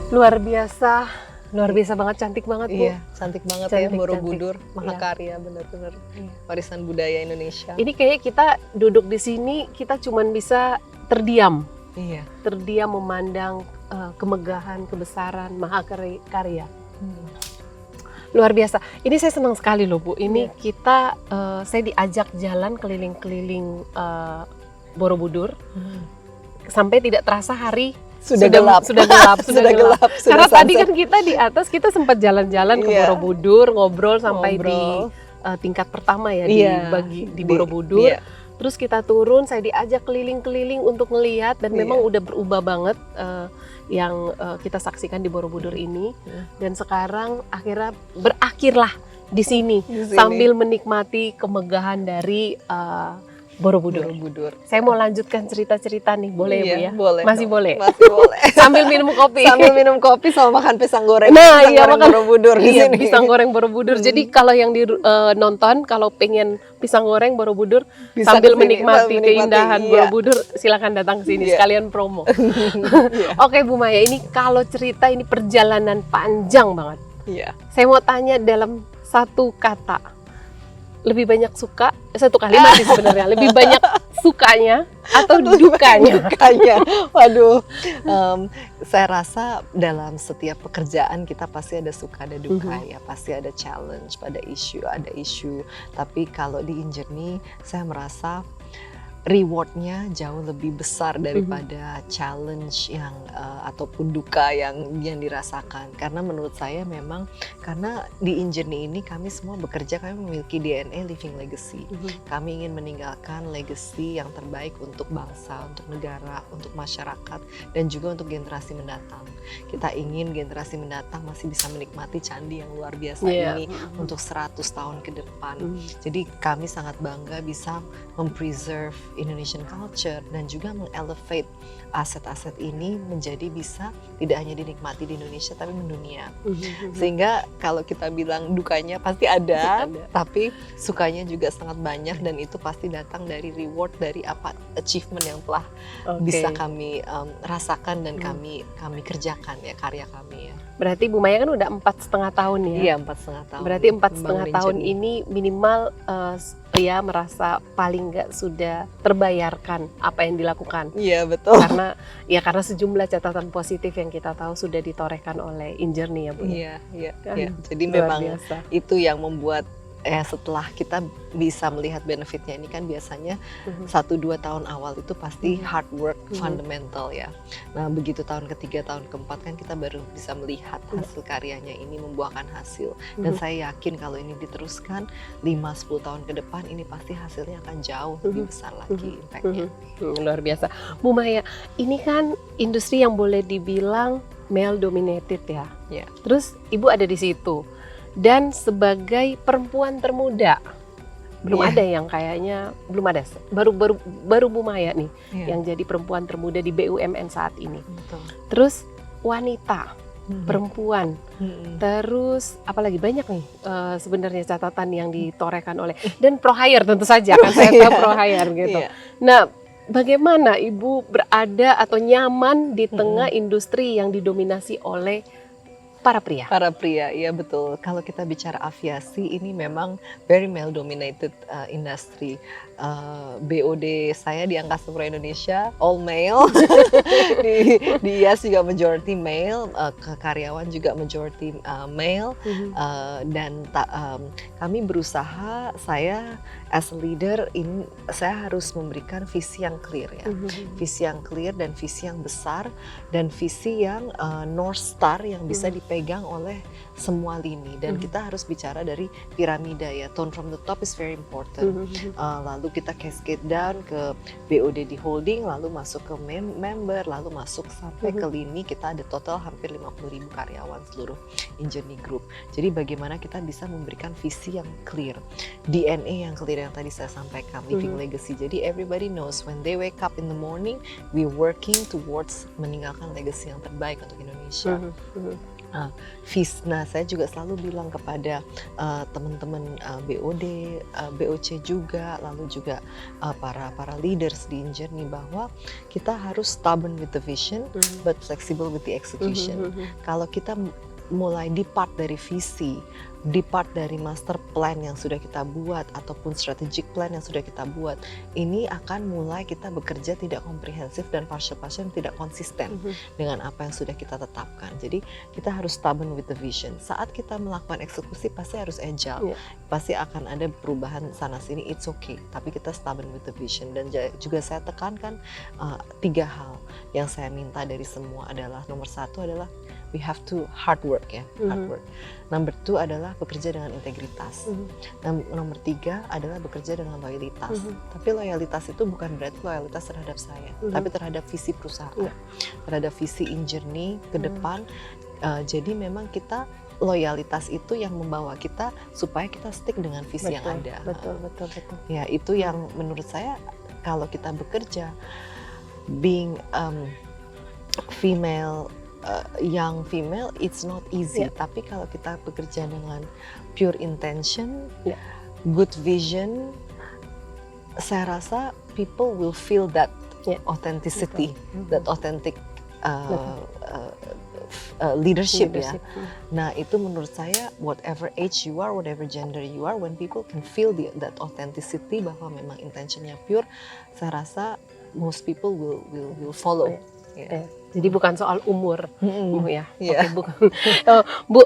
Luar biasa banget, cantik banget Bu. Iya, cantik banget ya Borobudur, mahakarya, benar-benar warisan budaya Indonesia. Ini kayak kita duduk di sini, kita cuman bisa terdiam. Iya. Terdiam memandang kemegahan, kebesaran mahakarya. Luar biasa. Ini saya senang sekali loh Bu. Ini saya diajak jalan keliling-keliling Borobudur sampai tidak terasa hari sudah gelap. Karena tadi kan kita di atas, kita sempat jalan-jalan ke Borobudur, ngobrol sampai di tingkat pertama ya, di Borobudur. Terus kita turun, saya diajak keliling-keliling untuk melihat, dan memang udah berubah banget yang kita saksikan di Borobudur ini. Dan sekarang akhirnya berakhirlah di sini sambil menikmati kemegahan dari Borobudur. Saya mau lanjutkan cerita-cerita nih, boleh Bu ya? Boleh. Masih boleh? Masih boleh. Sambil minum kopi. Sama makan pisang goreng. Nah, makan Borobudur di sini. Pisang goreng Borobudur. Jadi kalau yang nonton, kalau pengen pisang goreng Borobudur bisa sambil menikmati keindahan Borobudur, silakan datang ke sini, sekalian promo. Oke Bu Maya, ini kalau cerita ini perjalanan panjang banget. Saya mau tanya dalam satu kata. Lebih banyak suka, satu kalimat sih sebenarnya, lebih banyak sukanya atau dukanya? Waduh, saya rasa dalam setiap pekerjaan kita pasti ada suka, ada duka ya, pasti ada challenge, ada isu. Tapi kalau di Injourney, saya merasa rewardnya jauh lebih besar daripada challenge yang ataupun duka yang dirasakan. Karena menurut saya memang, karena di Injourney ini kami semua bekerja, kami memiliki DNA living legacy. Kami ingin meninggalkan legacy yang terbaik untuk bangsa, untuk negara, untuk masyarakat, dan juga untuk generasi mendatang. Kita ingin generasi mendatang masih bisa menikmati candi yang luar biasa ini untuk 100 tahun ke depan. Jadi kami sangat bangga bisa mempreserve Indonesian culture dan juga mengelevate aset-aset ini menjadi bisa tidak hanya dinikmati di Indonesia tapi mendunia. Sehingga kalau kita bilang dukanya pasti ada, tapi sukanya juga sangat banyak, dan itu pasti datang dari reward dari apa achievement yang telah bisa kami rasakan dan kami kerjakan kerjakan ya, karya kami ya. Berarti Bu Maya kan udah 4,5 tahun ya? Iya, 4,5 tahun. Berarti 4,5 tahun ini minimal ya merasa paling nggak sudah terbayarkan apa yang dilakukan. Iya, betul. Karena sejumlah catatan positif yang kita tahu sudah ditorehkan oleh Injourney ya Bu. Iya. Kan? Iya. Jadi memang biasa. Itu yang membuat setelah kita bisa melihat benefitnya ini kan biasanya 1-2 tahun awal itu pasti hard work fundamental ya. Nah begitu tahun ketiga, tahun keempat kan kita baru bisa melihat hasil karyanya ini membuahkan hasil. Dan saya yakin kalau ini diteruskan 5-10 tahun ke depan ini pasti hasilnya akan jauh lebih besar lagi impactnya. Luar biasa. Bu Maya, ini kan industri yang boleh dibilang male dominated ya. Yeah. Terus Ibu ada di situ. Dan sebagai perempuan termuda, belum ada yang kayaknya, belum ada, baru Bu Maya nih yang jadi perempuan termuda di BUMN saat ini. Betul. Terus wanita, perempuan, terus apalagi banyak nih sebenarnya catatan yang ditorehkan oleh, dan pro hire tentu saja kan saya tahu pro hire gitu. Nah, bagaimana Ibu berada atau nyaman di tengah industri yang didominasi oleh para pria? Para pria, iya betul. Kalau kita bicara aviasi, ini memang very male dominated industry. BOD saya di Angkasa Pura Indonesia all male. di IAS juga majority male, karyawan juga majority male. Dan kami berusaha, saya as a leader ini saya harus memberikan visi yang clear ya. Visi yang clear dan visi yang besar dan visi yang North Star yang bisa dipegang oleh semua lini, dan kita harus bicara dari piramida ya. Tone from the top is very important. Lalu kita cascade down ke BOD di holding, lalu masuk ke member, lalu masuk sampai ke lini. Kita ada total hampir 50.000 karyawan seluruh Injourney Group. Jadi bagaimana kita bisa memberikan visi yang clear, DNA yang clear yang tadi saya sampaikan, leaving legacy. Jadi everybody knows when they wake up in the morning, we working towards meninggalkan legacy yang terbaik untuk Indonesia. Nah, saya juga selalu bilang kepada teman-teman BOD, BOC juga, lalu juga para leaders di Injourney bahwa kita harus stubborn with the vision, but flexible with the execution. Kalau kita mulai depart dari visi, depart dari master plan yang sudah kita buat ataupun strategic plan yang sudah kita buat, ini akan mulai kita bekerja tidak komprehensif dan partial tidak konsisten dengan apa yang sudah kita tetapkan. Jadi kita harus stubborn with the vision. Saat kita melakukan eksekusi pasti harus agile, pasti akan ada perubahan sana sini, it's okay. Tapi kita stubborn with the vision. Dan juga saya tekankan 3 hal yang saya minta dari semua adalah, nomor 1 adalah we have to hard work ya, hard work. Number 2 adalah bekerja dengan integritas. Nomor 3 adalah bekerja dengan loyalitas. Tapi loyalitas itu bukan berarti loyalitas terhadap saya, tapi terhadap visi perusahaan, terhadap visi Injourney ke depan. Jadi memang kita loyalitas itu yang membawa kita supaya kita stick dengan visi yang ada. Betul. Ya, itu yang menurut saya kalau kita bekerja being female, young female, it's not easy. Tapi kalau kita bekerja dengan pure intention, good vision, saya rasa people will feel that authenticity, that authentic leadership ya. Nah itu menurut saya, whatever age you are, whatever gender you are, when people can feel that authenticity bahwa memang intentionnya pure, saya rasa most people will follow. Jadi bukan soal umur, ya. Yeah. Bukan. Bu,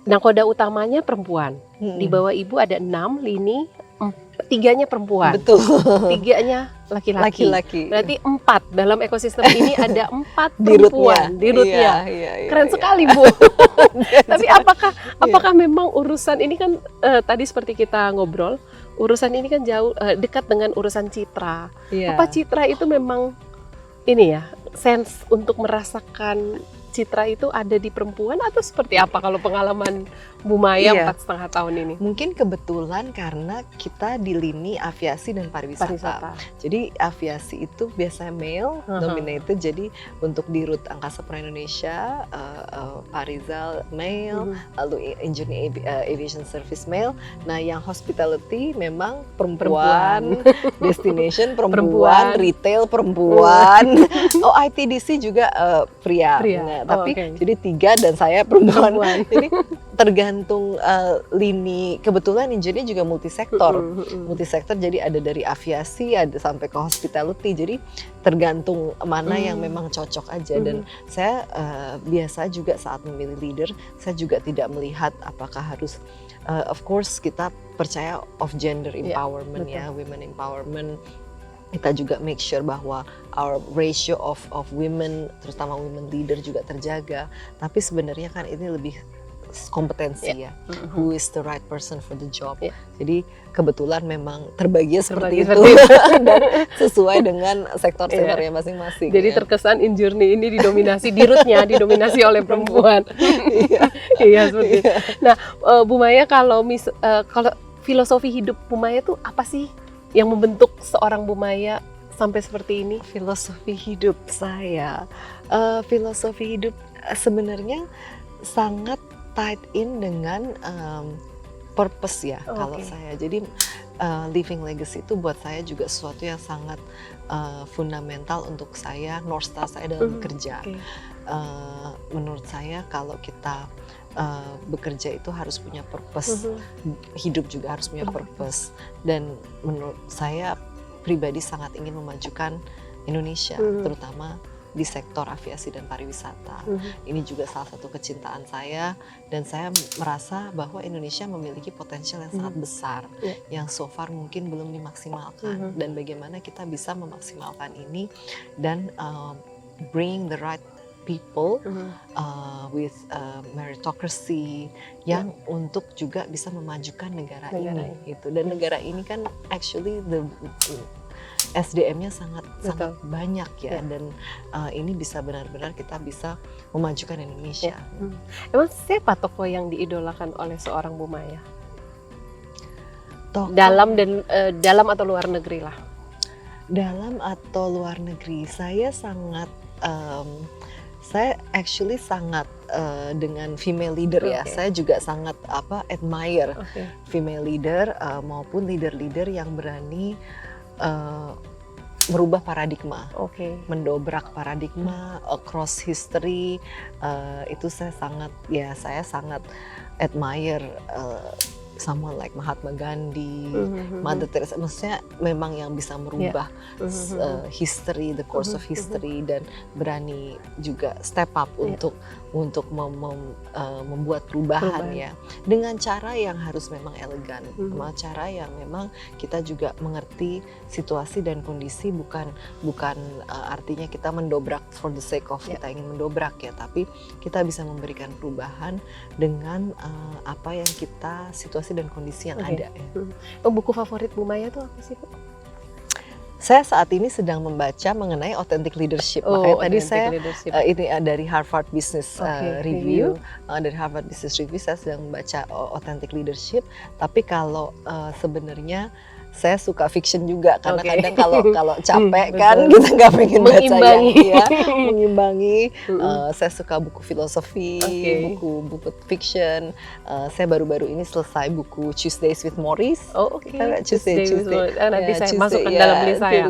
nakoda utamanya perempuan. Di bawah Ibu ada 6 lini, 3-nya perempuan. Betul. 3-nya laki-laki. Berarti 4 dalam ekosistem ini ada 4 perempuan di rootnya. Keren sekali Bu. Tapi apakah memang urusan ini kan tadi seperti kita ngobrol, urusan ini kan jauh dekat dengan urusan citra. Apa citra itu memang ini ya, sense untuk merasakan citra itu ada di perempuan atau seperti apa kalau pengalaman Bu Maya Iya. 4,5 tahun ini? Mungkin kebetulan karena kita di lini aviasi dan pariwisata. Jadi aviasi itu biasanya male dominated. Jadi untuk di Rut Angkasa Pura Indonesia, Pak Rizal male, lalu engineer aviation service male. Nah, yang hospitality memang perempuan, destination perempuan, retail perempuan. Oh, ITDC juga pria. Nah, tapi jadi 3 dan saya perempuan. Jadi tergantung lini, kebetulan engineer juga multisektor. Multisektor, jadi ada dari aviasi ada sampai ke hospitality. Jadi tergantung mana yang memang cocok aja. Dan saya biasa juga saat memilih leader, saya juga tidak melihat apakah harus of course kita percaya of gender empowerment ya, women empowerment. Kita juga make sure bahwa our ratio of women, terutama women leader juga terjaga. Tapi sebenarnya kan ini lebih kompetensi ya. Who is the right person for the job. Jadi kebetulan memang terbaginya seperti itu. Dan sesuai dengan sektor-sektornya masing-masing. Jadi terkesan InJourney ini didominasi, di Rutnya didominasi oleh perempuan. Iya seperti itu. Nah, Bu Maya, kalau filosofi hidup Bu Maya tuh apa sih yang membentuk seorang Bu Maya sampai seperti ini? Filosofi hidup saya, filosofi hidup sebenarnya sangat tied in dengan purpose ya kalau saya. Jadi living legacy itu buat saya juga sesuatu yang sangat fundamental untuk saya, North Star saya dalam bekerja. Menurut saya kalau kita bekerja itu harus punya purpose, hidup juga harus punya purpose. Dan menurut saya pribadi sangat ingin memajukan Indonesia, terutama di sektor aviasi dan pariwisata. Ini juga salah satu kecintaan saya, dan saya merasa bahwa Indonesia memiliki potensial yang sangat besar, yang so far mungkin belum dimaksimalkan. Dan bagaimana kita bisa memaksimalkan ini dan bring the right people with meritocracy yang untuk juga bisa memajukan negara ini gitu. Dan negara ini kan actually SDM-nya sangat banyak ya, dan ini bisa benar-benar kita bisa memajukan Indonesia. Emang siapa tokoh yang diidolakan oleh seorang Bu Maya? Dalam atau luar negeri lah? Dalam atau luar negeri, saya sangat saya actually sangat dengan female leader ya. Saya juga sangat admire female leader maupun leader-leader yang berani merubah paradigma, mendobrak paradigma across history. Itu saya sangat admire someone like Mahatma Gandhi, Mother Teresa. Maksudnya memang yang bisa merubah history, the course of history, dan berani juga step up untuk membuat perubahan ya, dengan cara yang harus memang elegan, cara yang memang kita juga mengerti situasi dan kondisi, bukan artinya kita mendobrak for the sake of kita ingin mendobrak ya, tapi kita bisa memberikan perubahan dengan apa yang kita situasi dan kondisi yang ada ya. Buku favorit Bu Maya tuh apa sih, Bu? Saya saat ini sedang membaca mengenai authentic leadership. Makanya tadi saya ini dari Harvard Business Review. Dari Harvard Business Review saya sedang membaca authentic leadership. Tapi kalau sebenarnya saya suka fiction juga, karena kadang kalau capek kan kita nggak pengen baca mengimbangi. Saya suka buku filosofi, buku fiction. Saya baru-baru ini selesai buku Tuesdays with Morris. Tuesday. Nanti saya masukkan dalam list saya.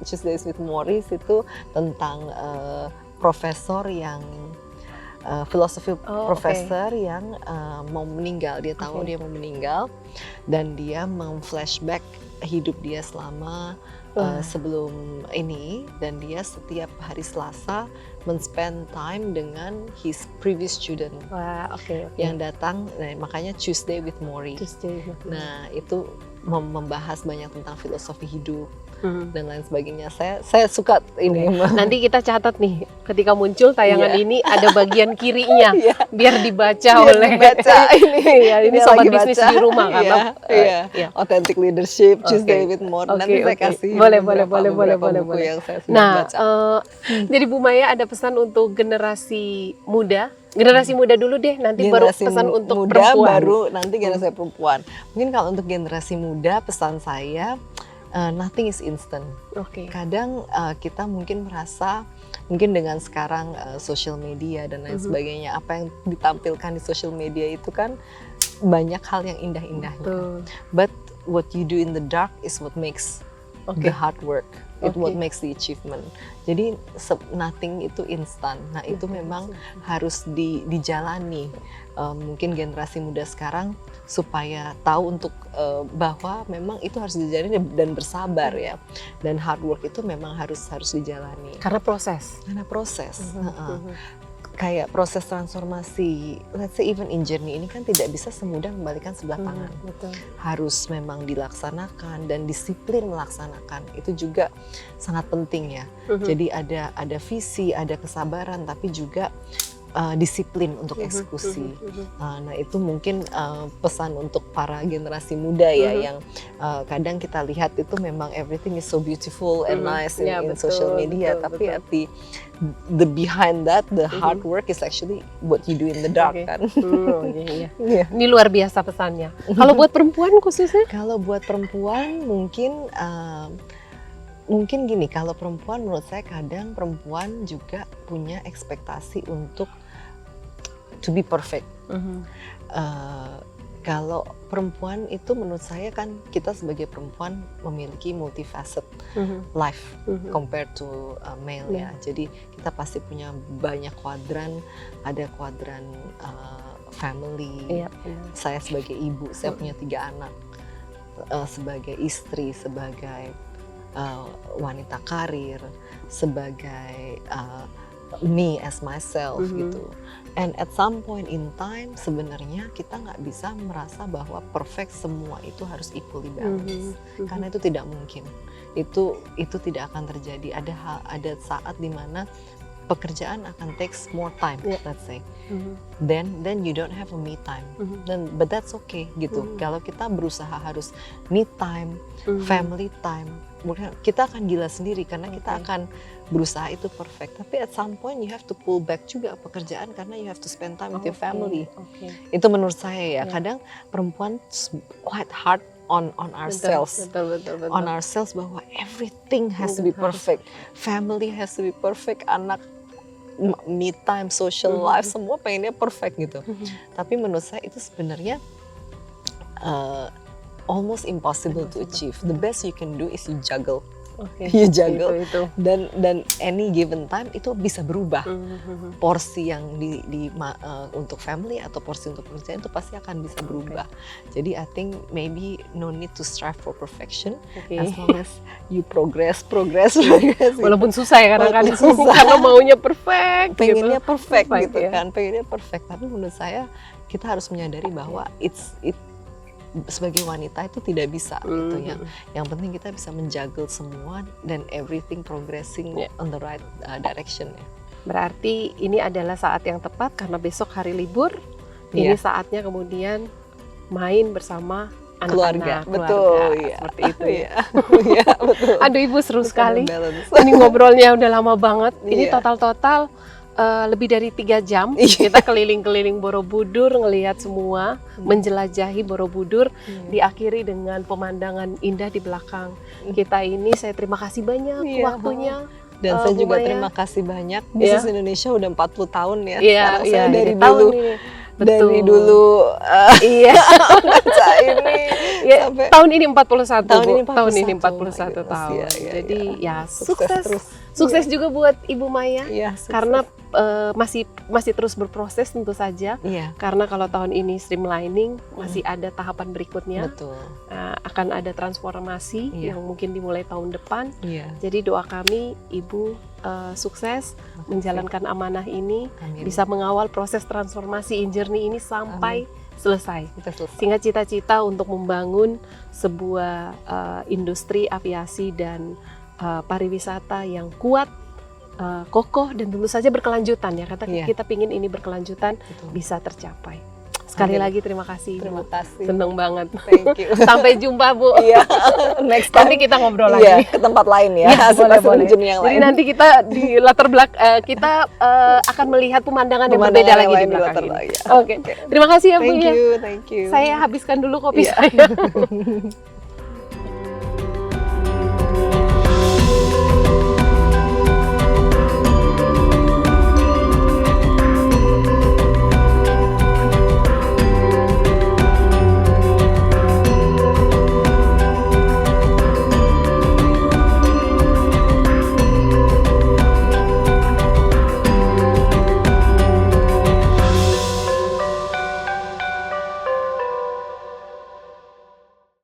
Tuesdays with Morris itu tentang profesor yang filosofi profesor yang mau meninggal. Dia tahu dia mau meninggal, dan dia meng-flashback hidup dia selama sebelum ini, dan dia setiap hari Selasa men-spend time dengan his previous student yang datang. Nah, makanya Tuesday with Morris. Nah, itu membahas banyak tentang filosofi hidup dan lain sebagainya. Saya suka ini. Nanti kita catat nih, ketika muncul tayangan ini ada bagian kirinya, biar dibaca oleh ini sobat bisnis di rumah karena Authentic Leadership, Choose Day with More. Nanti saya kasih boleh. buku yang saya sudah baca. Jadi Bu Maya ada pesan untuk generasi muda. Generasi muda dulu deh, nanti generasi baru pesan untuk muda, perempuan. Baru nanti generasi perempuan. Mungkin kalau untuk generasi muda, pesan saya, nothing is instant. Kadang kita mungkin merasa, mungkin dengan sekarang social media dan lain sebagainya, apa yang ditampilkan di social media itu kan banyak hal yang indah-indahnya. But what you do in the dark is what makes the hard work. It what makes the achievement. Jadi nothing itu instan. Nah itu memang harus dijalani. Mungkin generasi muda sekarang supaya tahu untuk bahwa memang itu harus dijalani dan bersabar ya. Dan hard work itu memang harus dijalani. Karena proses. Kayak proses transformasi, let's say even in journey ini kan tidak bisa semudah membalikan sebelah tangan. Harus memang dilaksanakan dan disiplin melaksanakan. Itu juga sangat penting ya. Jadi ada visi, ada kesabaran, tapi juga disiplin untuk eksekusi. Nah itu mungkin pesan untuk para generasi muda ya, yang kadang kita lihat itu memang everything is so beautiful and nice in social media, tapi at the behind that, the hard work is actually what you do in the dark kan. Ini luar biasa pesannya. Kalau buat perempuan khususnya? Kalau buat perempuan mungkin gini, kalau perempuan menurut saya kadang perempuan juga punya ekspektasi untuk to be perfect. Kalau perempuan itu menurut saya kan kita sebagai perempuan memiliki multifaceted life compared to male ya. Jadi kita pasti punya banyak kuadran, ada kuadran family. Saya sebagai ibu, saya punya 3 anak. Sebagai istri, sebagai wanita karir, sebagai me as myself gitu. And at some point in time sebenarnya kita nggak bisa merasa bahwa perfect semua itu harus equally balanced, karena itu tidak mungkin. Itu tidak akan terjadi. Ada saat dimana pekerjaan akan takes more time, let's say. Then you don't have a me time. But that's okay gitu. Kalau kita berusaha harus me time, family time, kita akan gila sendiri karena kita akan berusaha itu perfect. Tapi at some point you have to pull back juga pekerjaan karena you have to spend time with your family. Itu menurut saya ya. Kadang perempuan quite hard on ourselves. Betul. On ourselves bahwa everything has to be perfect. Family has to be perfect. Anak, me time, social life, semua pengennya perfect gitu. Tapi menurut saya itu sebenarnya almost impossible to achieve. The best you can do is you juggle. You juggle itu. Dan any given time itu bisa berubah. Porsi yang untuk family atau porsi untuk pekerjaan itu pasti akan bisa berubah. Jadi I think maybe no need to strive for perfection, as long as you progress. Walaupun susah ya kadang-kadang, karena maunya perfect. Pengennya perfect gitu kan, pengennya perfect. Tapi menurut saya kita harus menyadari bahwa sebagai wanita itu tidak bisa gitu ya. Yang penting kita bisa menjuggle semua dan everything progressing on the right direction ya. Berarti ini adalah saat yang tepat karena besok hari libur. Ini saatnya kemudian main bersama anak-anak, betul ya. Seperti itu ya. Betul. Aduh Ibu seru sekali. Ini ngobrolnya udah lama banget. Ini total lebih dari 3 jam kita keliling-keliling Borobudur, ngelihat semua, menjelajahi Borobudur, diakhiri dengan pemandangan indah di belakang kita ini. Saya terima kasih banyak waktunya. Dan saya juga terima kasih banyak. Bisnis Indonesia udah 40 tahun ya. Sekarang saya dari dulu. Dari dulu baca ini sampai tahun ini 41 tahun ini 41 tahun. Jadi ya sukses terus. Sukses juga buat Ibu Maya. Karena masih terus berproses tentu saja. Karena kalau tahun ini streamlining masih ada tahapan berikutnya. Akan ada transformasi yang mungkin dimulai tahun depan. Jadi doa kami Ibu sukses menjalankan amanah ini, bisa mengawal proses transformasi in journey ini sampai selesai. Kita selesai. Sehingga cita-cita untuk membangun sebuah industri aviasi dan pariwisata yang kuat, kokoh, dan tentu saja berkelanjutan ya. Kita pingin ini berkelanjutan, bisa tercapai. Sekali lagi terima kasih. Terima kasih. Seneng banget. Thank you. Sampai jumpa Bu. Iya. Next time. Nanti kita ngobrol Iya, lagi. ke tempat lain ya. Boleh. Yang Jadi lain. nanti kita di latar belakang kita akan melihat pemandangan yang berbeda lagi di belakang ini. Ya. Oke. Terima kasih ya Bu. Thank you. Saya habiskan dulu kopi saya.